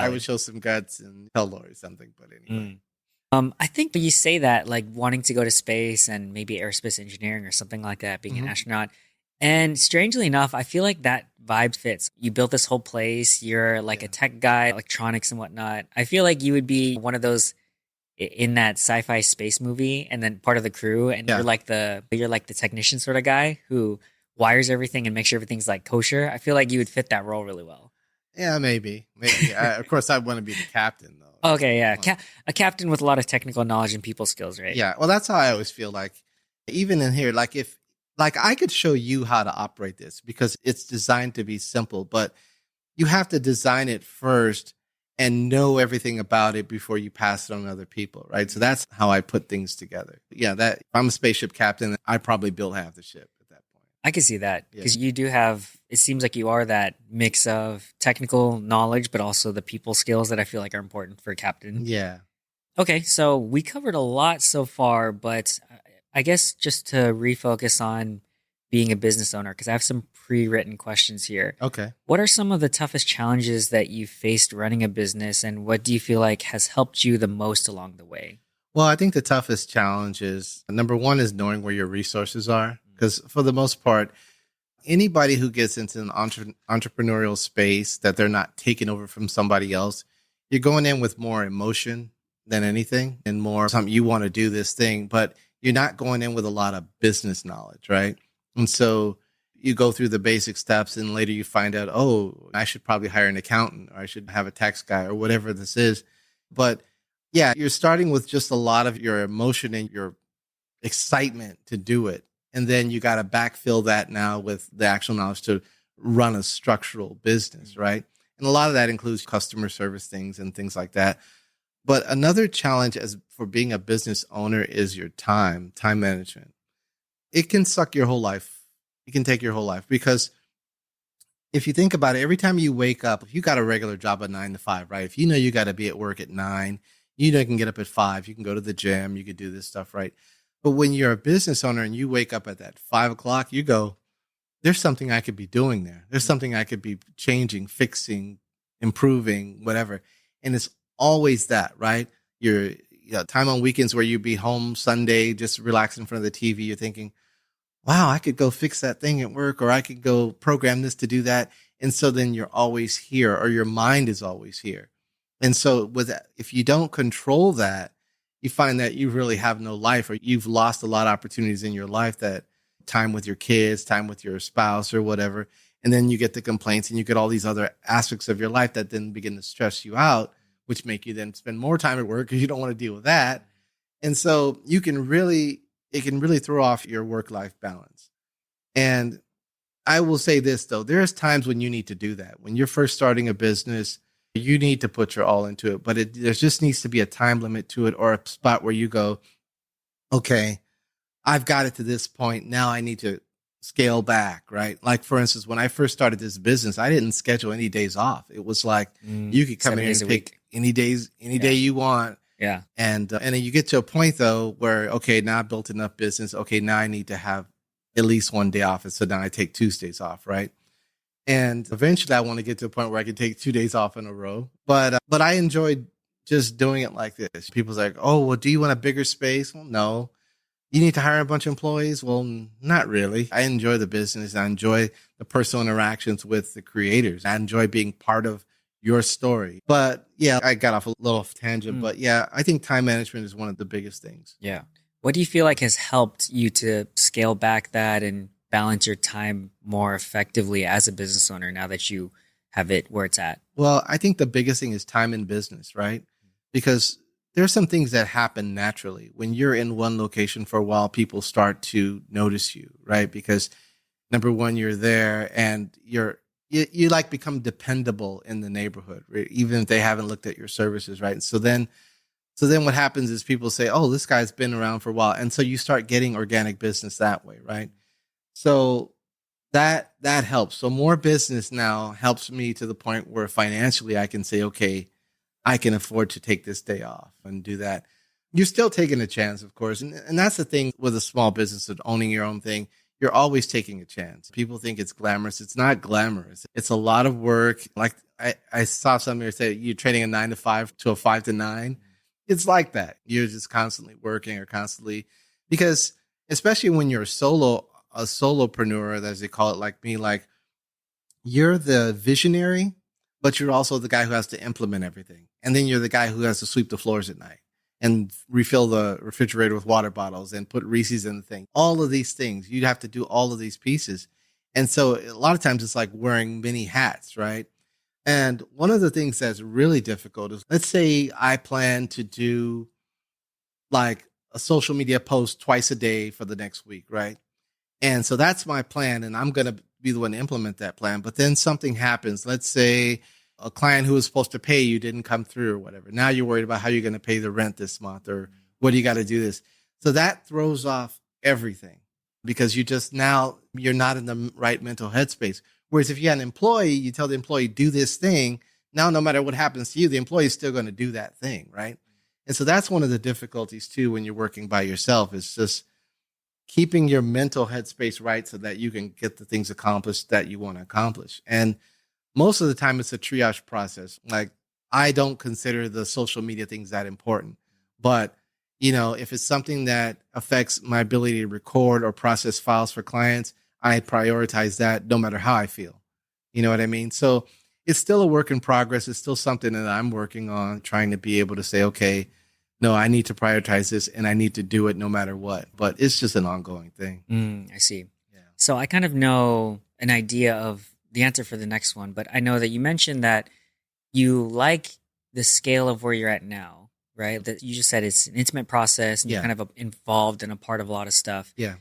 would show some guts and tell Lori something. But anyway. I think when you say that, like wanting to go to space and maybe aerospace engineering or something like that, being an astronaut, and strangely enough, I feel like that vibe fits. You built this whole place. You're like a tech guy, electronics and whatnot. I feel like you would be one of those in that sci-fi space movie, and then part of the crew, and you're like the technician sort of guy who wires everything and makes sure everything's like kosher. I feel like you would fit that role really well. Yeah, maybe. Of course, I'd want to be the captain, though. Okay, yeah. A captain with a lot of technical knowledge and people skills, right? Yeah, well, that's how I always feel like, even in here, like if I could show you how to operate this because it's designed to be simple, but you have to design it first and know everything about it before you pass it on to other people, right? So that's how I put things together. Yeah, that if I'm a spaceship captain, I probably build half the ship at that point. I can see that because you do have, it seems like you are that mix of technical knowledge, but also the people skills that I feel like are important for a captain. Yeah. Okay, so we covered a lot so far, but I guess just to refocus on being a business owner, because I have some pre-written questions here. Okay. What are some of the toughest challenges that you faced running a business, and what do you feel like has helped you the most along the way? Well, I think the toughest challenge is, number one, is knowing where your resources are. Because for the most part, anybody who gets into an entrepreneurial space that they're not taking over from somebody else, you're going in with more emotion than anything and more something you want to do this thing, but you're not going in with a lot of business knowledge, right? And so you go through the basic steps and later you find out, oh, I should probably hire an accountant or I should have a tax guy or whatever this is. But yeah, you're starting with just a lot of your emotion and your excitement to do it. And then you got to backfill that now with the actual knowledge to run a structural business, right? And a lot of that includes customer service things and things like that. But another challenge for being a business owner is your time management. It can suck your whole life. It can take your whole life because if you think about it, every time you wake up, if you got a regular job at 9 to 5, right? If you know you got to be at work at 9, you know you can get up at 5, you can go to the gym, you could do this stuff, right? But when you're a business owner and you wake up at that 5 o'clock, you go, there's something I could be doing there. There's something I could be changing, fixing, improving, whatever. And it's always that, right? Your time on weekends where you be home Sunday, just relax in front of the TV. You're thinking, wow, I could go fix that thing at work, or I could go program this to do that. And so then you're always here, or your mind is always here. And so if you don't control that, you find that you really have no life, or you've lost a lot of opportunities in your life that time with your kids, time with your spouse or whatever. And then you get the complaints and you get all these other aspects of your life that then begin to stress you out, which make you then spend more time at work because you don't want to deal with that. And so it can really throw off your work-life balance. And I will say this, though, there's times when you need to do that. When you're first starting a business, you need to put your all into it, but there just needs to be a time limit to it, or a spot where you go, okay, I've got it to this point. Now I need to scale back, right? Like, for instance, when I first started this business, I didn't schedule any days off. It was like, you could come in and pick any day you want. Yeah. And then you get to a point, though, where, okay, now I built enough business. Okay, now I need to have at least one day off. And so now I take Tuesdays off, right? And eventually I want to get to a point where I can take 2 days off in a row. But I enjoyed just doing it like this. People's like, oh, well, do you want a bigger space? Well, no. You need to hire a bunch of employees? Well, not really. I enjoy the business. I enjoy the personal interactions with the creators. I enjoy being part of your story. But yeah, I got off a little tangent. But yeah, I think time management is one of the biggest things. Yeah. What do you feel like has helped you to scale back that and balance your time more effectively as a business owner now that you have it where it's at? Well, I think the biggest thing is time in business, right? Because there are some things that happen naturally. When you're in one location for a while, people start to notice you, right? Because number one, you're there and you like become dependable in the neighborhood, right? Even if they haven't looked at your services, right? And so then what happens is people say, oh, this guy's been around for a while. And so you start getting organic business that way, right? So that helps. So more business now helps me to the point where financially I can say, okay, I can afford to take this day off and do that. You're still taking a chance, of course. And that's the thing with a small business and owning your own thing. You're always taking a chance. People think it's glamorous. It's not glamorous. It's a lot of work. Like I saw somebody say, you're trading a 9 to 5 to a 5 to 9. It's like that. You're just constantly working or constantly, because especially when you're a solopreneur, as they call it, like me, like you're the visionary, but you're also the guy who has to implement everything. And then you're the guy who has to sweep the floors at night and refill the refrigerator with water bottles and put Reese's in the thing. All of these things, you'd have to do all of these pieces. And so a lot of times it's like wearing many hats, right? And one of the things that's really difficult is, let's say I plan to do like a social media post twice a day for the next week, right? And so that's my plan, and I'm going to be the one to implement that plan. But then something happens. Let's say a client who was supposed to pay you didn't come through or whatever. Now you're worried about how you're going to pay the rent this month, or what do you got to do this? So that throws off everything, because you're not in the right mental headspace. Whereas if you had an employee, you tell the employee, do this thing. Now, no matter what happens to you, the employee is still going to do that thing, right? And so that's one of the difficulties too when you're working by yourself. It's just keeping your mental headspace right so that you can get the things accomplished that you want to accomplish. And most of the time it's a triage process. Like, I don't consider the social media things that important, but if it's something that affects my ability to record or process files for clients, I prioritize that no matter how I feel. You know what I mean? So it's still a work in progress. It's still something that I'm working on, trying to be able to say, okay, no, I need to prioritize this and I need to do it no matter what. But it's just an ongoing thing. I see. Yeah. So I kind of know an idea of the answer for the next one, but I know that you mentioned that you like the scale of where you're at now, right? That you just said it's an intimate process and you're kind of involved and a part of a lot of stuff. Yeah.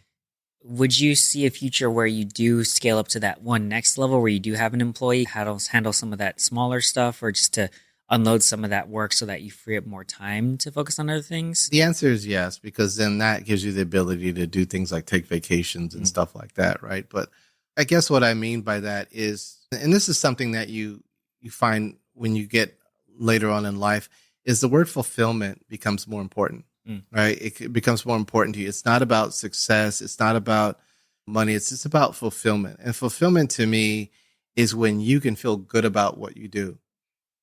Would you see a future where you do scale up to that one next level where you do have an employee handle some of that smaller stuff, or just to unload some of that work so that you free up more time to focus on other things? The answer is yes, because then that gives you the ability to do things like take vacations and stuff like that, right? But I guess what I mean by that is, and this is something that you find when you get later on in life, is the word fulfillment becomes more important, right? It becomes more important to you. It's not about success. It's not about money. It's just about fulfillment. And fulfillment to me is when you can feel good about what you do.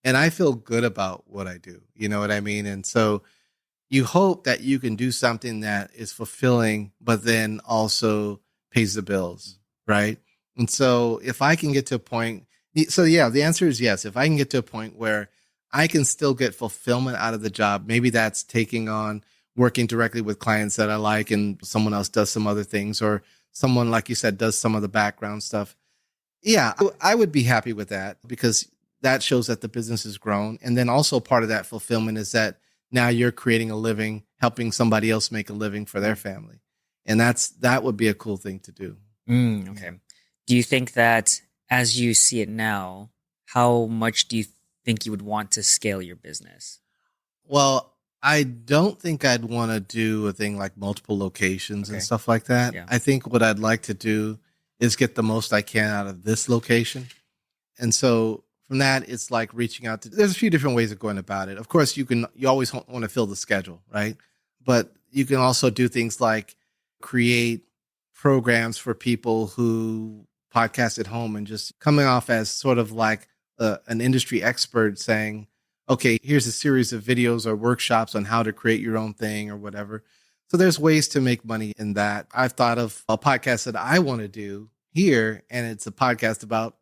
And I feel good about what I do. You know what I mean? And so you hope that you can do something that is fulfilling, but then also pays the bills, right? And so if I can get to a point, the answer is yes. If I can get to a point where I can still get fulfillment out of the job, maybe that's taking on working directly with clients that I like and someone else does some other things, or someone, like you said, does some of the background stuff. Yeah, I would be happy with that because that shows that the business has grown. And then also part of that fulfillment is that now you're creating a living, helping somebody else make a living for their family. And that would be a cool thing to do. Okay. Do you think that as you see it now, how much do you think you would want to scale your business? Well, I don't think I'd want to do a thing like multiple locations and stuff like that. Yeah. I think what I'd like to do is get the most I can out of this location. And so from that, it's like reaching out to, there's a few different ways of going about it. Of course, you always want to fill the schedule, right? But you can also do things like create programs for people who podcast at home and just coming off as sort of like an industry expert saying, okay, here's a series of videos or workshops on how to create your own thing or whatever. So there's ways to make money in that. I've thought of a podcast that I want to do here, and it's a podcast about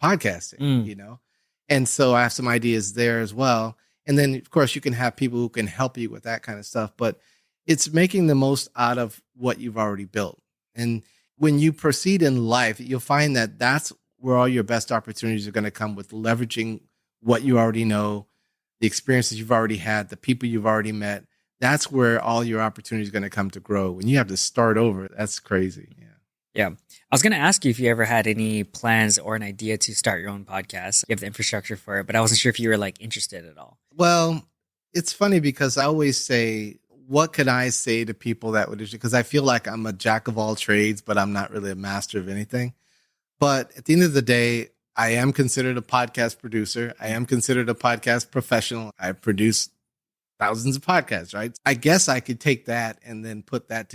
podcasting, you know? And so I have some ideas there as well. And then, of course, you can have people who can help you with that kind of stuff, but it's making the most out of what you've already built. And when you proceed in life, you'll find that that's where all your best opportunities are going to come, with leveraging what you already know, the experiences you've already had, the people you've already met. That's where all your opportunities are going to come to grow. When you have to start over, that's crazy. Yeah. I was going to ask you if you ever had any plans or an idea to start your own podcast. You have the infrastructure for it, but I wasn't sure if you were like interested at all. Well, it's funny because I always say, what could I say to people that would, because I feel like I'm a jack of all trades, but I'm not really a master of anything. But at the end of the day, I am considered a podcast producer. I am considered a podcast professional. I produce thousands of podcasts, right? I guess I could take that and then put that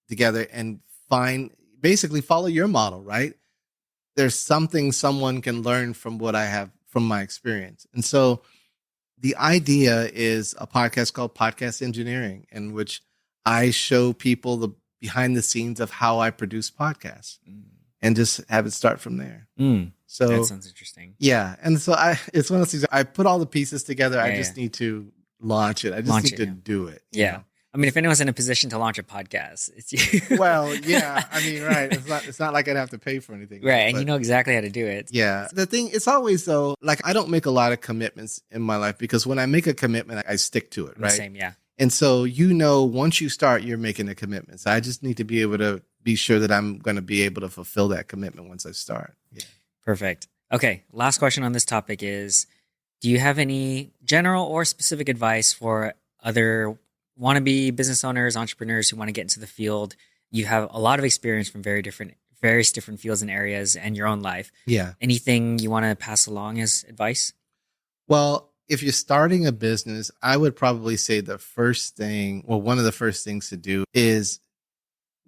together and basically follow your model, right? There's something someone can learn from what I have from my experience. And so the idea is a podcast called Podcast Engineering, in which I show people the behind the scenes of how I produce podcasts and just have it start from there. So that sounds interesting. Yeah. And so it's one of those things, I put all the pieces together. I just need to launch it. I just need to do it. Yeah. Know? I mean, if anyone's in a position to launch a podcast, it's you. Well, yeah. I mean, right. It's not like I'd have to pay for anything. Right. And you know exactly how to do it. Yeah. The thing, it's always though, like I don't make a lot of commitments in my life, because when I make a commitment, I stick to it. Right. Same. Yeah. And so, once you start, you're making a commitment. So I just need to be able to be sure that I'm going to be able to fulfill that commitment once I start. Yeah. Perfect. Okay. Last question on this topic is, do you have any general or specific advice for other wannabe business owners, entrepreneurs who want to get into the field? You have a lot of experience from various different fields and areas and your own life. Yeah. Anything you want to pass along as advice? Well, if you're starting a business, I would probably say one of the first things to do is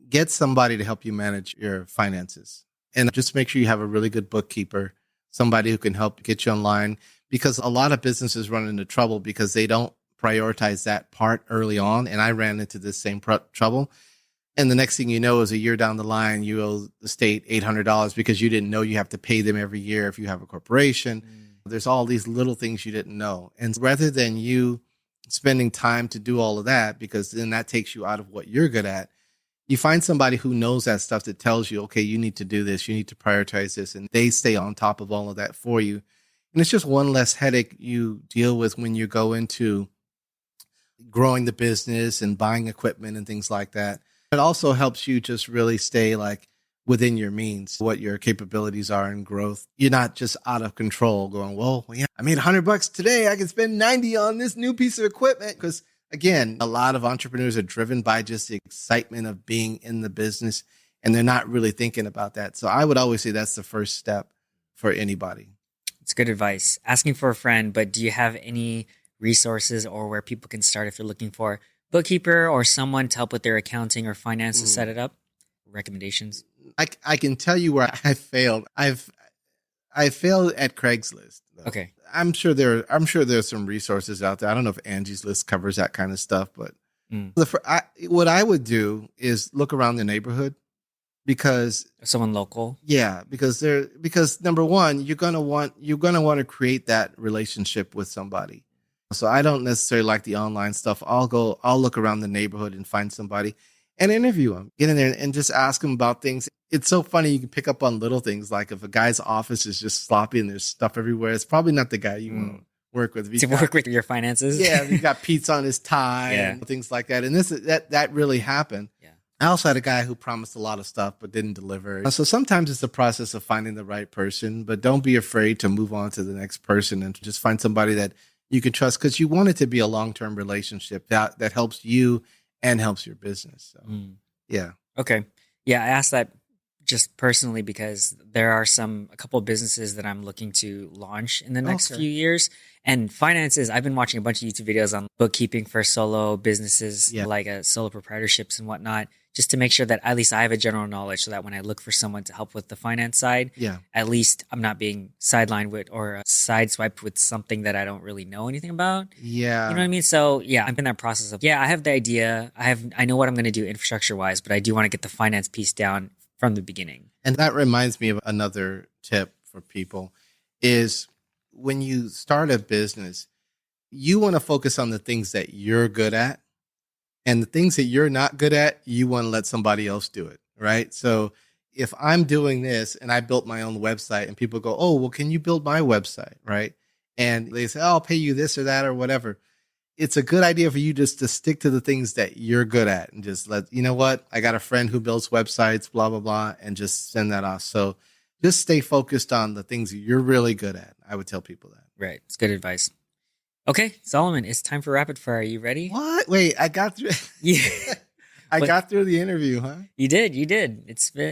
get somebody to help you manage your finances. And just make sure you have a really good bookkeeper, somebody who can help get you online, because a lot of businesses run into trouble because they don't prioritize that part early on. And I ran into this same trouble. And the next thing you know is a year down the line, you owe the state $800 because you didn't know you have to pay them every year if you have a corporation. There's all these little things you didn't know. And rather than you spending time to do all of that, because then that takes you out of what you're good at, you find somebody who knows that stuff, that tells you, okay, you need to do this, you need to prioritize this, and they stay on top of all of that for you. And it's just one less headache you deal with when you go into growing the business and buying equipment and things like that. It also helps you just really stay like within your means, what your capabilities are in growth. You're not just out of control going, well, yeah, I made $100 today. I can spend 90 on this new piece of equipment. Because again, a lot of entrepreneurs are driven by just the excitement of being in the business, and they're not really thinking about that. So I would always say that's the first step for anybody. It's good advice. Asking for a friend, but do you have any resources or where people can start if you're looking for a bookkeeper or someone to help with their accounting or finances, set it up? Recommendations? I can tell you where I failed. I failed at Craigslist, though. Okay. I'm sure there's some resources out there. I don't know if Angie's List covers that kind of stuff, but what I would do is look around the neighborhood, because someone local. Yeah, because number one, you're gonna want to create that relationship with somebody. So I don't necessarily like the online stuff. I'll look around the neighborhood and find somebody. and interview them. Get in there and just ask them about things. It's so funny. You can pick up on little things. Like if a guy's office is just sloppy and there's stuff everywhere, it's probably not the guy you want to work with. Work with your finances. Yeah. You got pizza on his tie and things like that. And that really happened. Yeah. I also had a guy who promised a lot of stuff, but didn't deliver. So sometimes it's the process of finding the right person, but don't be afraid to move on to the next person and just find somebody that you can trust, because you want it to be a long-term relationship that helps you and helps your business. So, yeah. Okay. Yeah. I asked that just personally because there are a couple of businesses that I'm looking to launch in the next few years. And finances, I've been watching a bunch of YouTube videos on bookkeeping for solo businesses, like solo proprietorships and whatnot, just to make sure that at least I have a general knowledge so that when I look for someone to help with the finance side, at least I'm not being sidelined with or sideswiped with something that I don't really know anything about. Yeah. You know what I mean? So yeah, I'm in that process of, I have the idea. I know what I'm going to do infrastructure wise, but I do want to get the finance piece down from the beginning. And that reminds me of another tip for people is when you start a business, you want to focus on the things that you're good at, and the things that you're not good at, you want to let somebody else do it. Right. So if I'm doing this and I built my own website and people go, oh, well, can you build my website? Right. And they say, oh, I'll pay you this or that or whatever. It's a good idea for you just to stick to the things that you're good at and just you know what? I got a friend who builds websites, blah, blah, blah, and just send that off. So just stay focused on the things that you're really good at. I would tell people that. Right. It's good advice. Okay, Solomon, it's time for rapid fire. Are you ready? What? Wait, I got through. Got through the interview, huh? You did.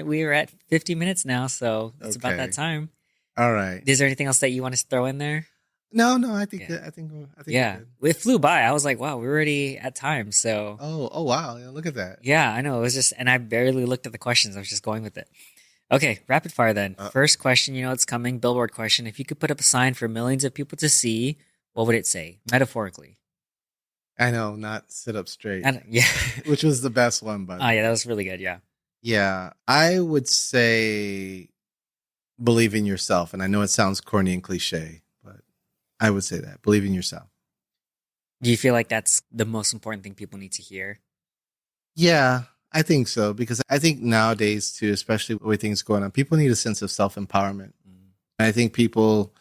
We are at 50 minutes now, so it's about that time. All right. Is there anything else that you want to throw in there? No. I think it flew by. I was like, wow, we're already at time. So. Oh wow! Yeah, look at that. Yeah, I know. It was just, and I barely looked at the questions. I was just going with it. Okay, rapid fire then. First question, it's coming. Billboard question. If you could put up a sign for millions of people to see, what would it say, metaphorically? I know, not sit up straight. Yeah. Which was the best one, but yeah, that was really good. Yeah. Yeah. I would say believe in yourself. And I know it sounds corny and cliche, but I would say that. Believe in yourself. Do you feel like that's the most important thing people need to hear? Yeah, I think so. Because I think nowadays too, especially with the way things going on, people need a sense of self-empowerment. I think people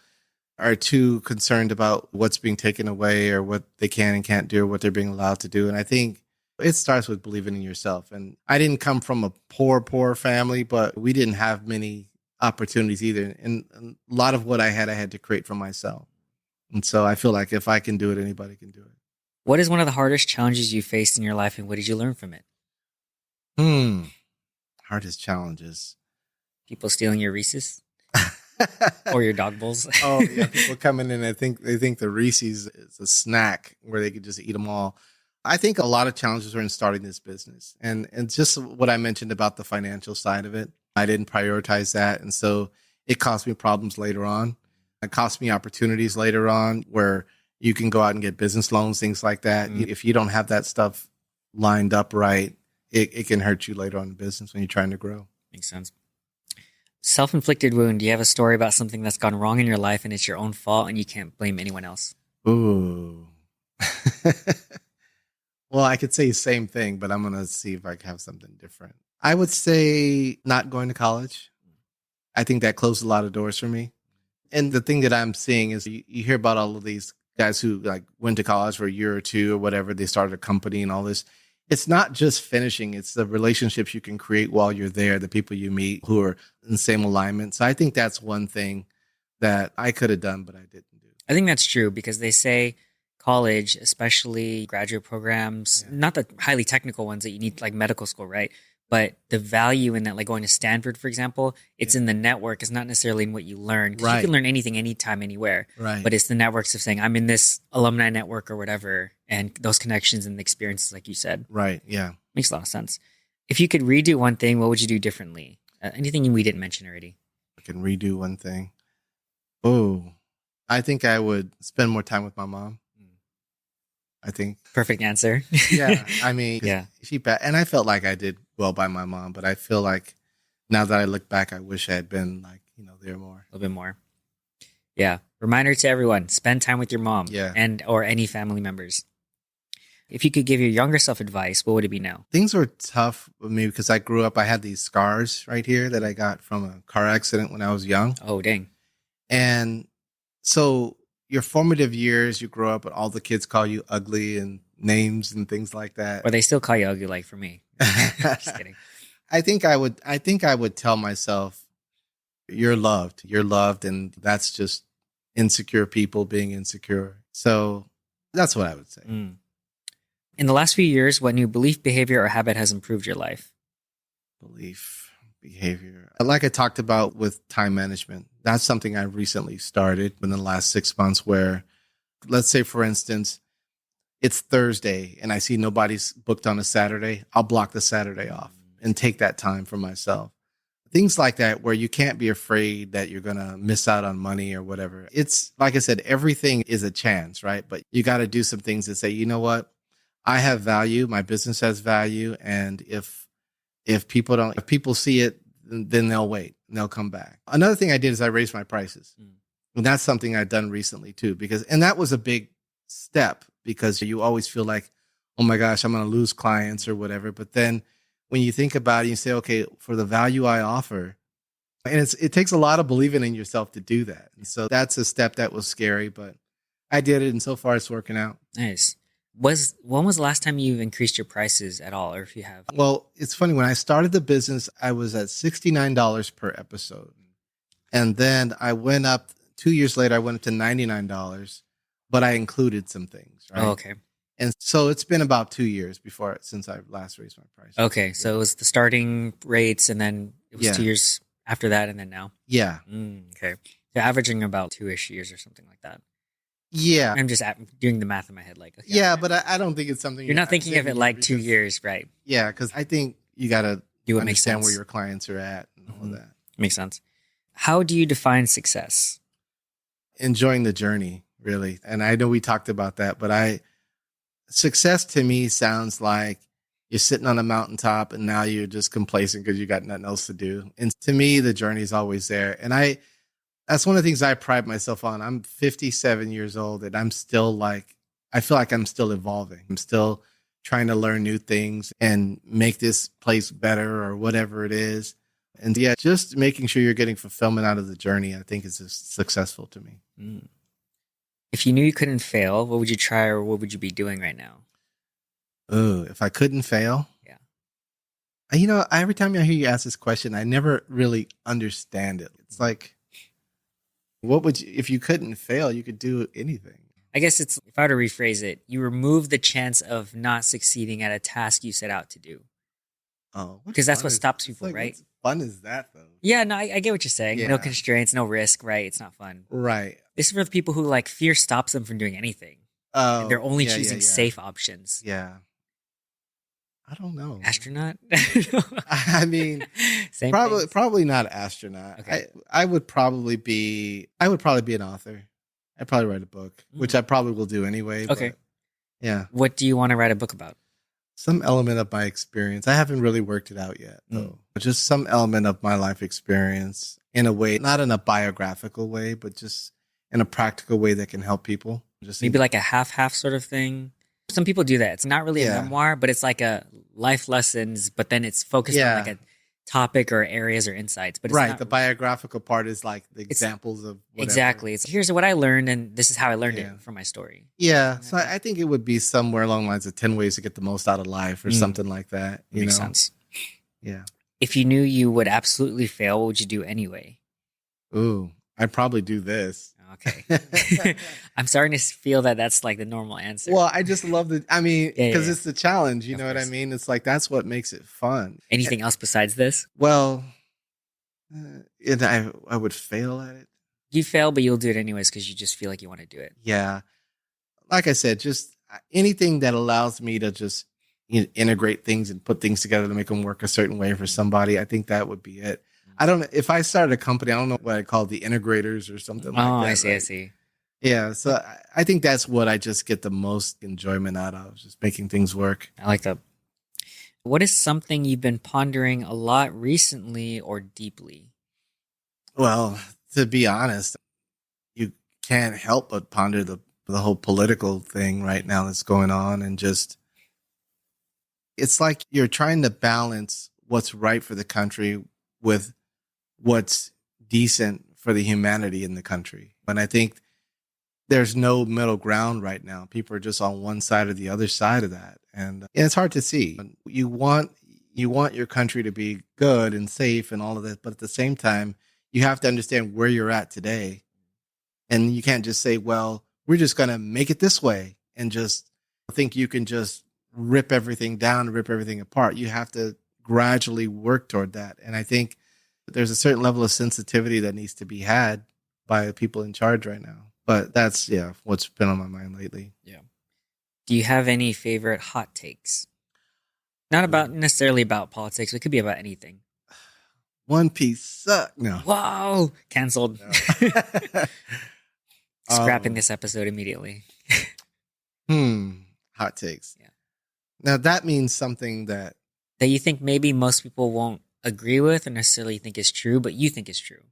are too concerned about what's being taken away or what they can and can't do or what they're being allowed to do. And I think it starts with believing in yourself. And I didn't come from a poor family, but we didn't have many opportunities either. And a lot of what I had to create for myself. And so I feel like if I can do it, anybody can do it. What is one of the hardest challenges you faced in your life, and what did you learn from it? Hardest challenges. People stealing your Reese's? Or your dog bowls. Oh yeah, people coming in. They think the Reese's is a snack where they could just eat them all. I think a lot of challenges are in starting this business, and just what I mentioned about the financial side of it. I didn't prioritize that, and so it cost me problems later on. It cost me opportunities later on where you can go out and get business loans, things like that. If you don't have that stuff lined up right, it can hurt you later on in business when you're trying to grow. Makes sense. Self-inflicted wound. Do you have a story about something that's gone wrong in your life and it's your own fault and you can't blame anyone else? Ooh. Well, I could say the same thing, but I'm going to see if I can have something different. I would say not going to college. I think that closed a lot of doors for me. And the thing that I'm seeing is you hear about all of these guys who like went to college for a year or two or whatever. They started a company and all this. It's not just finishing. It's the relationships you can create while you're there, the people you meet who are in the same alignment. So I think that's one thing that I could have done, but I didn't do. I think that's true because they say college, especially graduate programs, not the highly technical ones that you need like medical school, right? But the value in that, like going to Stanford, for example, it's in the network. It's not necessarily in what you learn. Because you can learn anything, anytime, anywhere. Right. But it's the networks of saying, I'm in this alumni network or whatever. And those connections and the experiences, like you said. Right. Yeah. Makes a lot of sense. If you could redo one thing, what would you do differently? Anything we didn't mention already? I can redo one thing. Oh, I think I would spend more time with my mom. I think. Perfect answer. Yeah. I mean, and I felt like I did well by my mom, but I feel like now that I look back, I wish I had been like, there more. A little bit more. Yeah. Reminder to everyone, spend time with your mom and or any family members. If you could give your younger self advice, what would it be now? Things were tough with me because I grew up, I had these scars right here that I got from a car accident when I was young. Oh, dang. And so your formative years, you grow up and all the kids call you ugly and names and things like that. Or they still call you ugly, like for me. Just kidding. I think I would tell myself, you're loved, and that's just insecure people being insecure. So that's what I would say. Mm. In the last few years, what new belief, behavior, or habit has improved your life? Belief, behavior. Like I talked about with time management, that's something I recently started in the last 6 months where, let's say, for instance, it's Thursday and I see nobody's booked on a Saturday. I'll block the Saturday off and take that time for myself. Things like that where you can't be afraid that you're going to miss out on money or whatever. It's like I said, everything is a chance, right? But you got to do some things that say, you know what? I have value. My business has value. And if people see it, then they'll wait and they'll come back. Another thing I did is I raised my prices. And that's something I've done recently too, and that was a big step because you always feel like, oh my gosh, I'm going to lose clients or whatever. But then when you think about it, you say, okay, for the value I offer, and it takes a lot of believing in yourself to do that. And so that's a step that was scary, but I did it. And so far it's working out. Nice. When was the last time you've increased your prices at all, or if you have? Well, it's funny. When I started the business, I was at $69 per episode. And then I went up 2 years later, I went up to $99, but I included some things, right? Oh, okay. And so it's been about 2 years since I last raised my price. Okay. So it was the starting rates and then it was 2 years after that and then now? Yeah. Okay. So averaging about 2-ish years or something like that. Yeah. I'm just doing the math in my head. Like, okay, yeah, but I don't think it's something you're not thinking of it like 2 years, right? Yeah. Because I think you got to do what understand makes sense. where your clients are at and all of that. Makes sense. How do you define success? Enjoying the journey, really. And I know we talked about that, but success to me sounds like you're sitting on a mountaintop and now you're just complacent because you got nothing else to do. And to me, the journey is always there. And that's one of the things I pride myself on. I'm 57 years old and I feel like I'm still evolving. I'm still trying to learn new things and make this place better or whatever it is. And yeah, just making sure you're getting fulfillment out of the journey, I think is successful to me. If you knew you couldn't fail, what would you try or what would you be doing right now? Oh, if I couldn't fail? Yeah. Every time I hear you ask this question, I never really understand it. It's like, if you couldn't fail, you could do anything. I guess if I were to rephrase it, you remove the chance of not succeeding at a task you set out to do. Oh, because that's what stops people, like, right? What fun is that, though? Yeah, no, I get what you're saying. Yeah. No constraints, no risk, right? It's not fun. Right. This is for the people who fear stops them from doing anything. Oh, and they're only choosing safe options. Yeah. I don't know. Astronaut? I mean, probably not astronaut. Okay. I would probably be an author. I'd probably write a book, which I probably will do anyway. Okay. But yeah. What do you want to write a book about? Some element of my experience. I haven't really worked it out yet, though. Just some element of my life experience in a way, not in a biographical way, but just in a practical way that can help people. Maybe like a half-half sort of thing. Some people do that. It's not really a memoir, but it's like a life lessons, but then it's focused on like a topic or areas or insights. But it's right. The biographical part is like the examples of whatever. Exactly. It's here's what I learned, and this is how I learned it from my story. Yeah. So I think it would be somewhere along the lines of 10 ways to get the most out of life or something like that. Makes sense. Yeah. If you knew you would absolutely fail, what would you do anyway? Ooh, I'd probably do this. Okay. I'm starting to feel that that's like the normal answer. Well, I just love because it's the challenge. You know what I mean? It's like, that's what makes it fun. Anything else besides this? Well, and I would fail at it. You fail, but you'll do it anyways because you just feel like you want to do it. Yeah. Like I said, just anything that allows me to just integrate things and put things together to make them work a certain way for somebody. I think that would be it. I don't know if I started a company, I don't know what I call the integrators or something like that. Oh, I see. Right? I see. Yeah. So I think that's what I just get the most enjoyment out of, just making things work. I like that. What is something you've been pondering a lot recently or deeply? Well, to be honest, you can't help but ponder the whole political thing right now that's going on, and just it's like you're trying to balance what's right for the country with what's decent for the humanity in the country. And I think there's no middle ground right now. People are just on one side or the other side of that. And it's hard to see. You want your country to be good and safe and all of that. But at the same time, you have to understand where you're at today. And you can't just say, well, we're just going to make it this way and just think you can just rip everything down, rip everything apart. You have to gradually work toward that. And I think there's a certain level of sensitivity that needs to be had by the people in charge right now. But that's, what's been on my mind lately. Yeah. Do you have any favorite hot takes? Not necessarily about politics. It could be about anything. One Piece suck. No. Whoa. Canceled. No. Scrapping this episode immediately. Hot takes. Yeah. Now that means something that you think maybe most people won't agree with or necessarily think is true, but you think is true.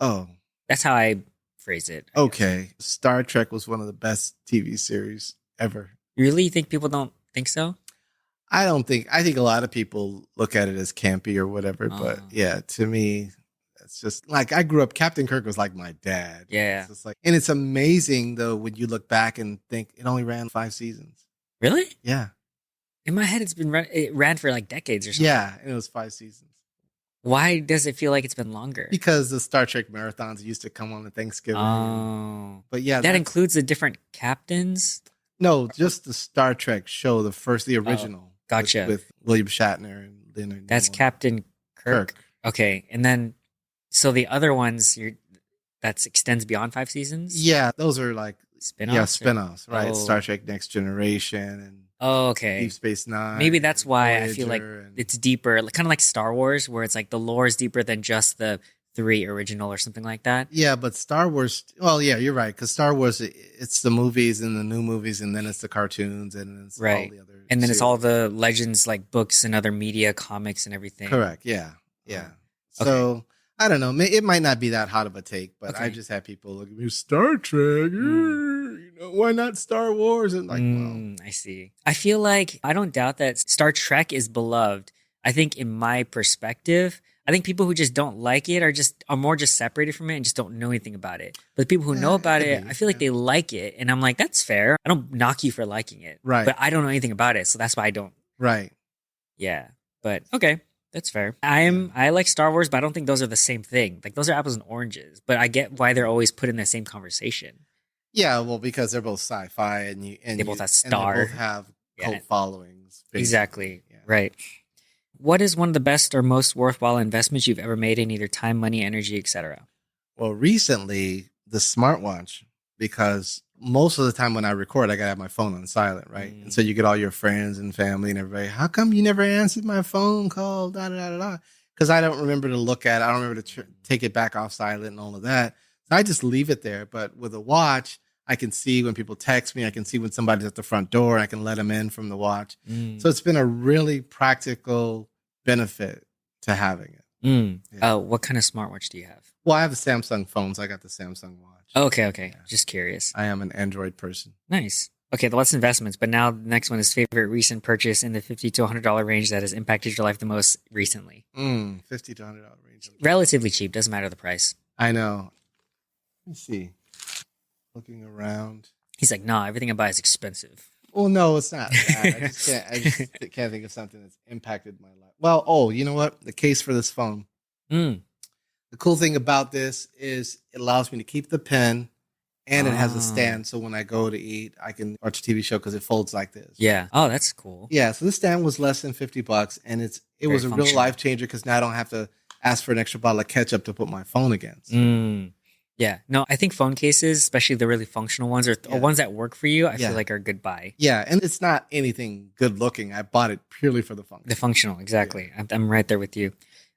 Oh. That's how I phrase it. Okay. Star Trek was one of the best TV series ever. Really? You think people don't think so? I think a lot of people look at it as campy or whatever, but yeah, to me, it's just like I grew up, Captain Kirk was like my dad. Yeah. It's just like, and it's amazing though, when you look back and think it only ran 5 seasons. Really? Yeah. In my head, it ran for like decades or something. Yeah. And it was 5 seasons. Why does it feel like it's been longer? Because the Star Trek marathons used to come on Thanksgiving. Oh. But yeah. That includes the different captains? No, just the Star Trek show, the original. Gotcha. With William Shatner and Leonard. That's Nimoy. Captain Kirk. Okay. And then, so the other ones, that extends beyond 5 seasons? Yeah, those are like spin-offs? Yeah, spin-offs, right? Oh. Star Trek Next Generation and okay. Deep Space Nine. Maybe that's why Voyager I feel like it's deeper, kind of like Star Wars, where it's like the lore is deeper than just the 3 original or something like that. Yeah, but Star Wars, well, yeah, you're right. Because Star Wars, it's the movies and the new movies, and then it's the cartoons, and it's all the other and then series. it's all the legends, like books and other media, comics and everything. Correct, yeah. So, I don't know. It might not be that hot of a take, but I just had people look at me, Star Trek, why not Star Wars? And like, well. I see. I feel like I don't doubt that Star Trek is beloved. I think in my perspective, I think people who just don't like it are more just separated from it and just don't know anything about it. But people who know about it, I feel like they like it. And I'm like, that's fair. I don't knock you for liking it. Right. But I don't know anything about it. So that's why I don't. Right. Yeah. But okay. That's fair. I like Star Wars, but I don't think those are the same thing. Like those are apples and oranges. But I get why they're always put in the same conversation. Yeah, well, because they're both sci-fi and they both have star. And they both have cult followings. Basically. Exactly. Yeah. Right. What is one of the best or most worthwhile investments you've ever made in either time, money, energy, etc.? Well, recently, the smartwatch, because most of the time when I record, I got to have my phone on silent, right? And so you get all your friends and family and everybody, how come you never answered my phone call? Because I don't remember to look at it. I don't remember to take it back off silent and all of that. So I just leave it there. But with a watch, I can see when people text me. I can see when somebody's at the front door. I can let them in from the watch. So it's been a really practical benefit to having it. Yeah. What kind of smartwatch do you have? Well, I have the Samsung phone, so I got the Samsung watch. Okay. Yeah. Just curious. I am an Android person. Nice. Okay, well, that's investments. But now the next one is favorite recent purchase in the $50 to $100 range that has impacted your life the most recently. $50 to $100 range. Relatively cheap. Doesn't matter the price. I know. Let me see. Looking around. He's like, no, everything I buy is expensive. Well, no, it's not that. I just can't think of something that's impacted my life. Well, you know what? The case for this phone. The cool thing about this is it allows me to keep the pen, and it has a stand. So when I go to eat, I can watch a TV show because it folds like this. Yeah. Oh, that's cool. Yeah. So this stand was less than $50, and it was a real life changer because now I don't have to ask for an extra bottle of ketchup to put my phone against. Yeah. No, I think phone cases, especially the really functional ones or ones that work for you, I feel like are good buy. Yeah. And it's not anything good looking. I bought it purely for the function. The functional. Exactly. Yeah. I'm right there with you.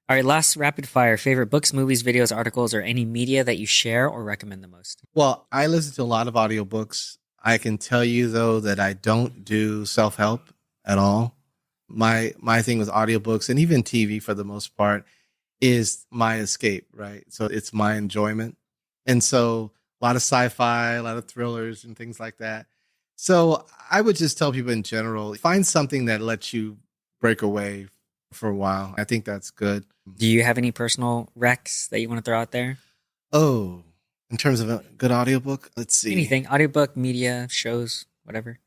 All right. Last rapid fire. Favorite books, movies, videos, articles, or any media that you share or recommend the most? Well, I listen to a lot of audiobooks. I can tell you, though, that I don't do self-help at all. My thing with audiobooks and even TV for the most part is my escape, right? So it's my enjoyment. And so a lot of sci-fi, a lot of thrillers and things like that. So I would just tell people in general, find something that lets you break away for a while. I think that's good. Do you have any personal recs that you want to throw out there? Oh, in terms of a good audiobook, let's see. Anything, audiobook, media, shows, whatever.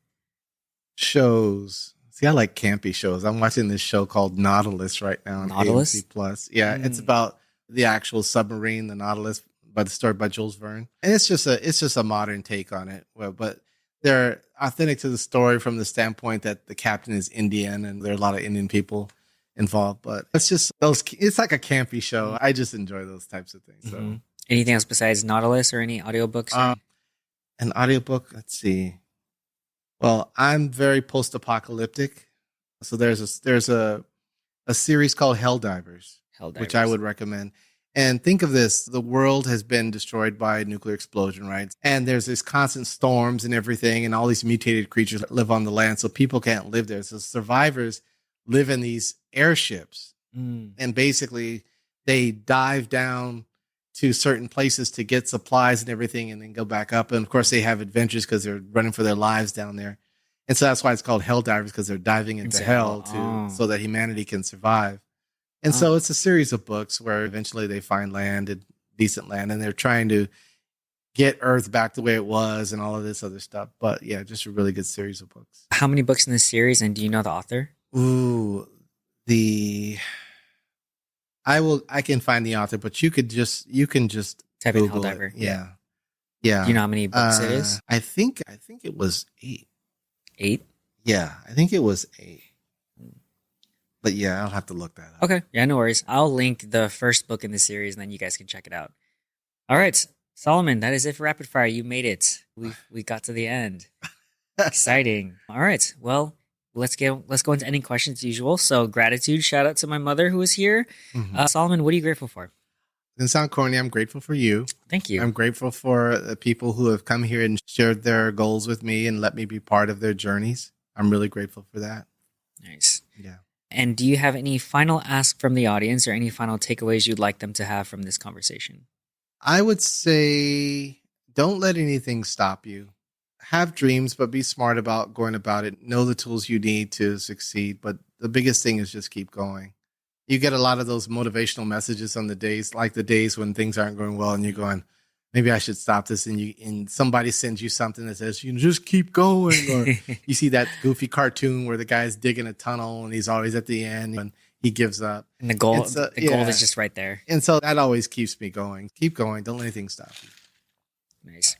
Shows. See, I like campy shows. I'm watching this show called Nautilus right now on Nautilus? AMC Plus. Yeah, it's about the actual submarine, the Nautilus, by the story by Jules Verne. And it's just a modern take on it. Well, but they're authentic to the story from the standpoint that the captain is Indian and there are a lot of Indian people involved. But it's just it's like a campy show. I just enjoy those types of things. So anything else besides Nautilus or any audiobooks? An audiobook, let's see. Well, I'm very post-apocalyptic. So there's a series called Helldivers, which I would recommend. And think of this, the world has been destroyed by a nuclear explosion, right? And there's this constant storms and everything, and all these mutated creatures that live on the land, so people can't live there. So survivors live in these airships. And basically they dive down to certain places to get supplies and everything and then go back up. And of course they have adventures because they're running for their lives down there. And so that's why it's called Helldivers, because they're diving into hell so that humanity can survive. And so it's a series of books where eventually they find land and decent land, and they're trying to get Earth back the way it was and all of this other stuff. But yeah, just a really good series of books. How many books in this series, and do you know the author? Ooh, I can find the author, but you can just Type in Google Helldiver. it. Yeah. Yeah. Do you know how many books it is? I think it was 8. 8? Yeah, I think it was 8. But yeah, I'll have to look that up. Okay. Yeah, no worries. I'll link the first book in the series and then you guys can check it out. All right. Solomon, that is it for Rapid Fire. You made it. We got to the end. Exciting. All right. Well, let's go into ending questions as usual. So gratitude. Shout out to my mother who was here. Solomon, what are you grateful for? It doesn't sound corny. I'm grateful for you. Thank you. I'm grateful for the people who have come here and shared their goals with me and let me be part of their journeys. I'm really grateful for that. Nice. Yeah. And do you have any final ask from the audience or any final takeaways you'd like them to have from this conversation? I would say don't let anything stop you. Have dreams, but be smart about going about it. Know the tools you need to succeed. But the biggest thing is just keep going. You get a lot of those motivational messages on the days when things aren't going well and you're going, maybe I should stop this. And somebody sends you something that says, you just keep going. Or you see that goofy cartoon where the guy's digging a tunnel and he's always at the end and he gives up. And the goal is just right there. And so that always keeps me going. Keep going. Don't let anything stop you. Nice.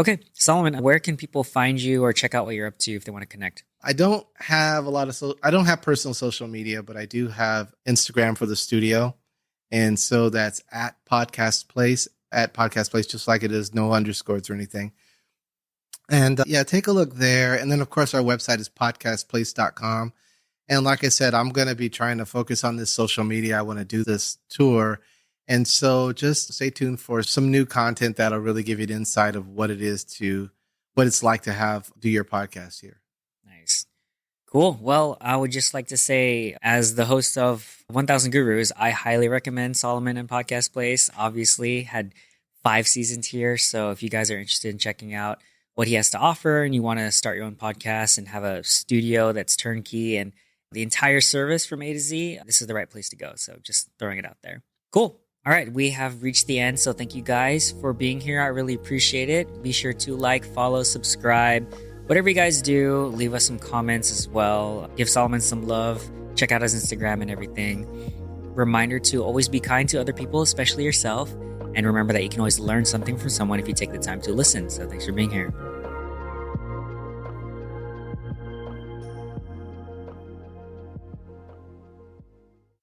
Okay, Solomon, where can people find you or check out what you're up to if they want to connect? I don't have I don't have personal social media, but I do have Instagram for the studio. And so that's at Podcast Place, just like it is, no underscores or anything. And take a look there. And then, of course, our website is podcastplace.com. And like I said, I'm going to be trying to focus on this social media. I want to do this tour. And so just stay tuned for some new content that'll really give you an insight of what it's like to do your podcast here. Nice. Cool. Well, I would just like to say, as the host of 1000 Gurus, I highly recommend Solomon and Podcast Place. Obviously, had 5 seasons here. So if you guys are interested in checking out what he has to offer and you want to start your own podcast and have a studio that's turnkey and the entire service from A to Z, this is the right place to go. So just throwing it out there. Cool. All right, we have reached the end, so thank you guys for being here. I really appreciate it. Be sure to like, follow, subscribe. Whatever you guys do, leave us some comments as well. Give Solomon some love. Check out his Instagram and everything. Reminder to always be kind to other people, especially yourself. And remember that you can always learn something from someone if you take the time to listen. So thanks for being here.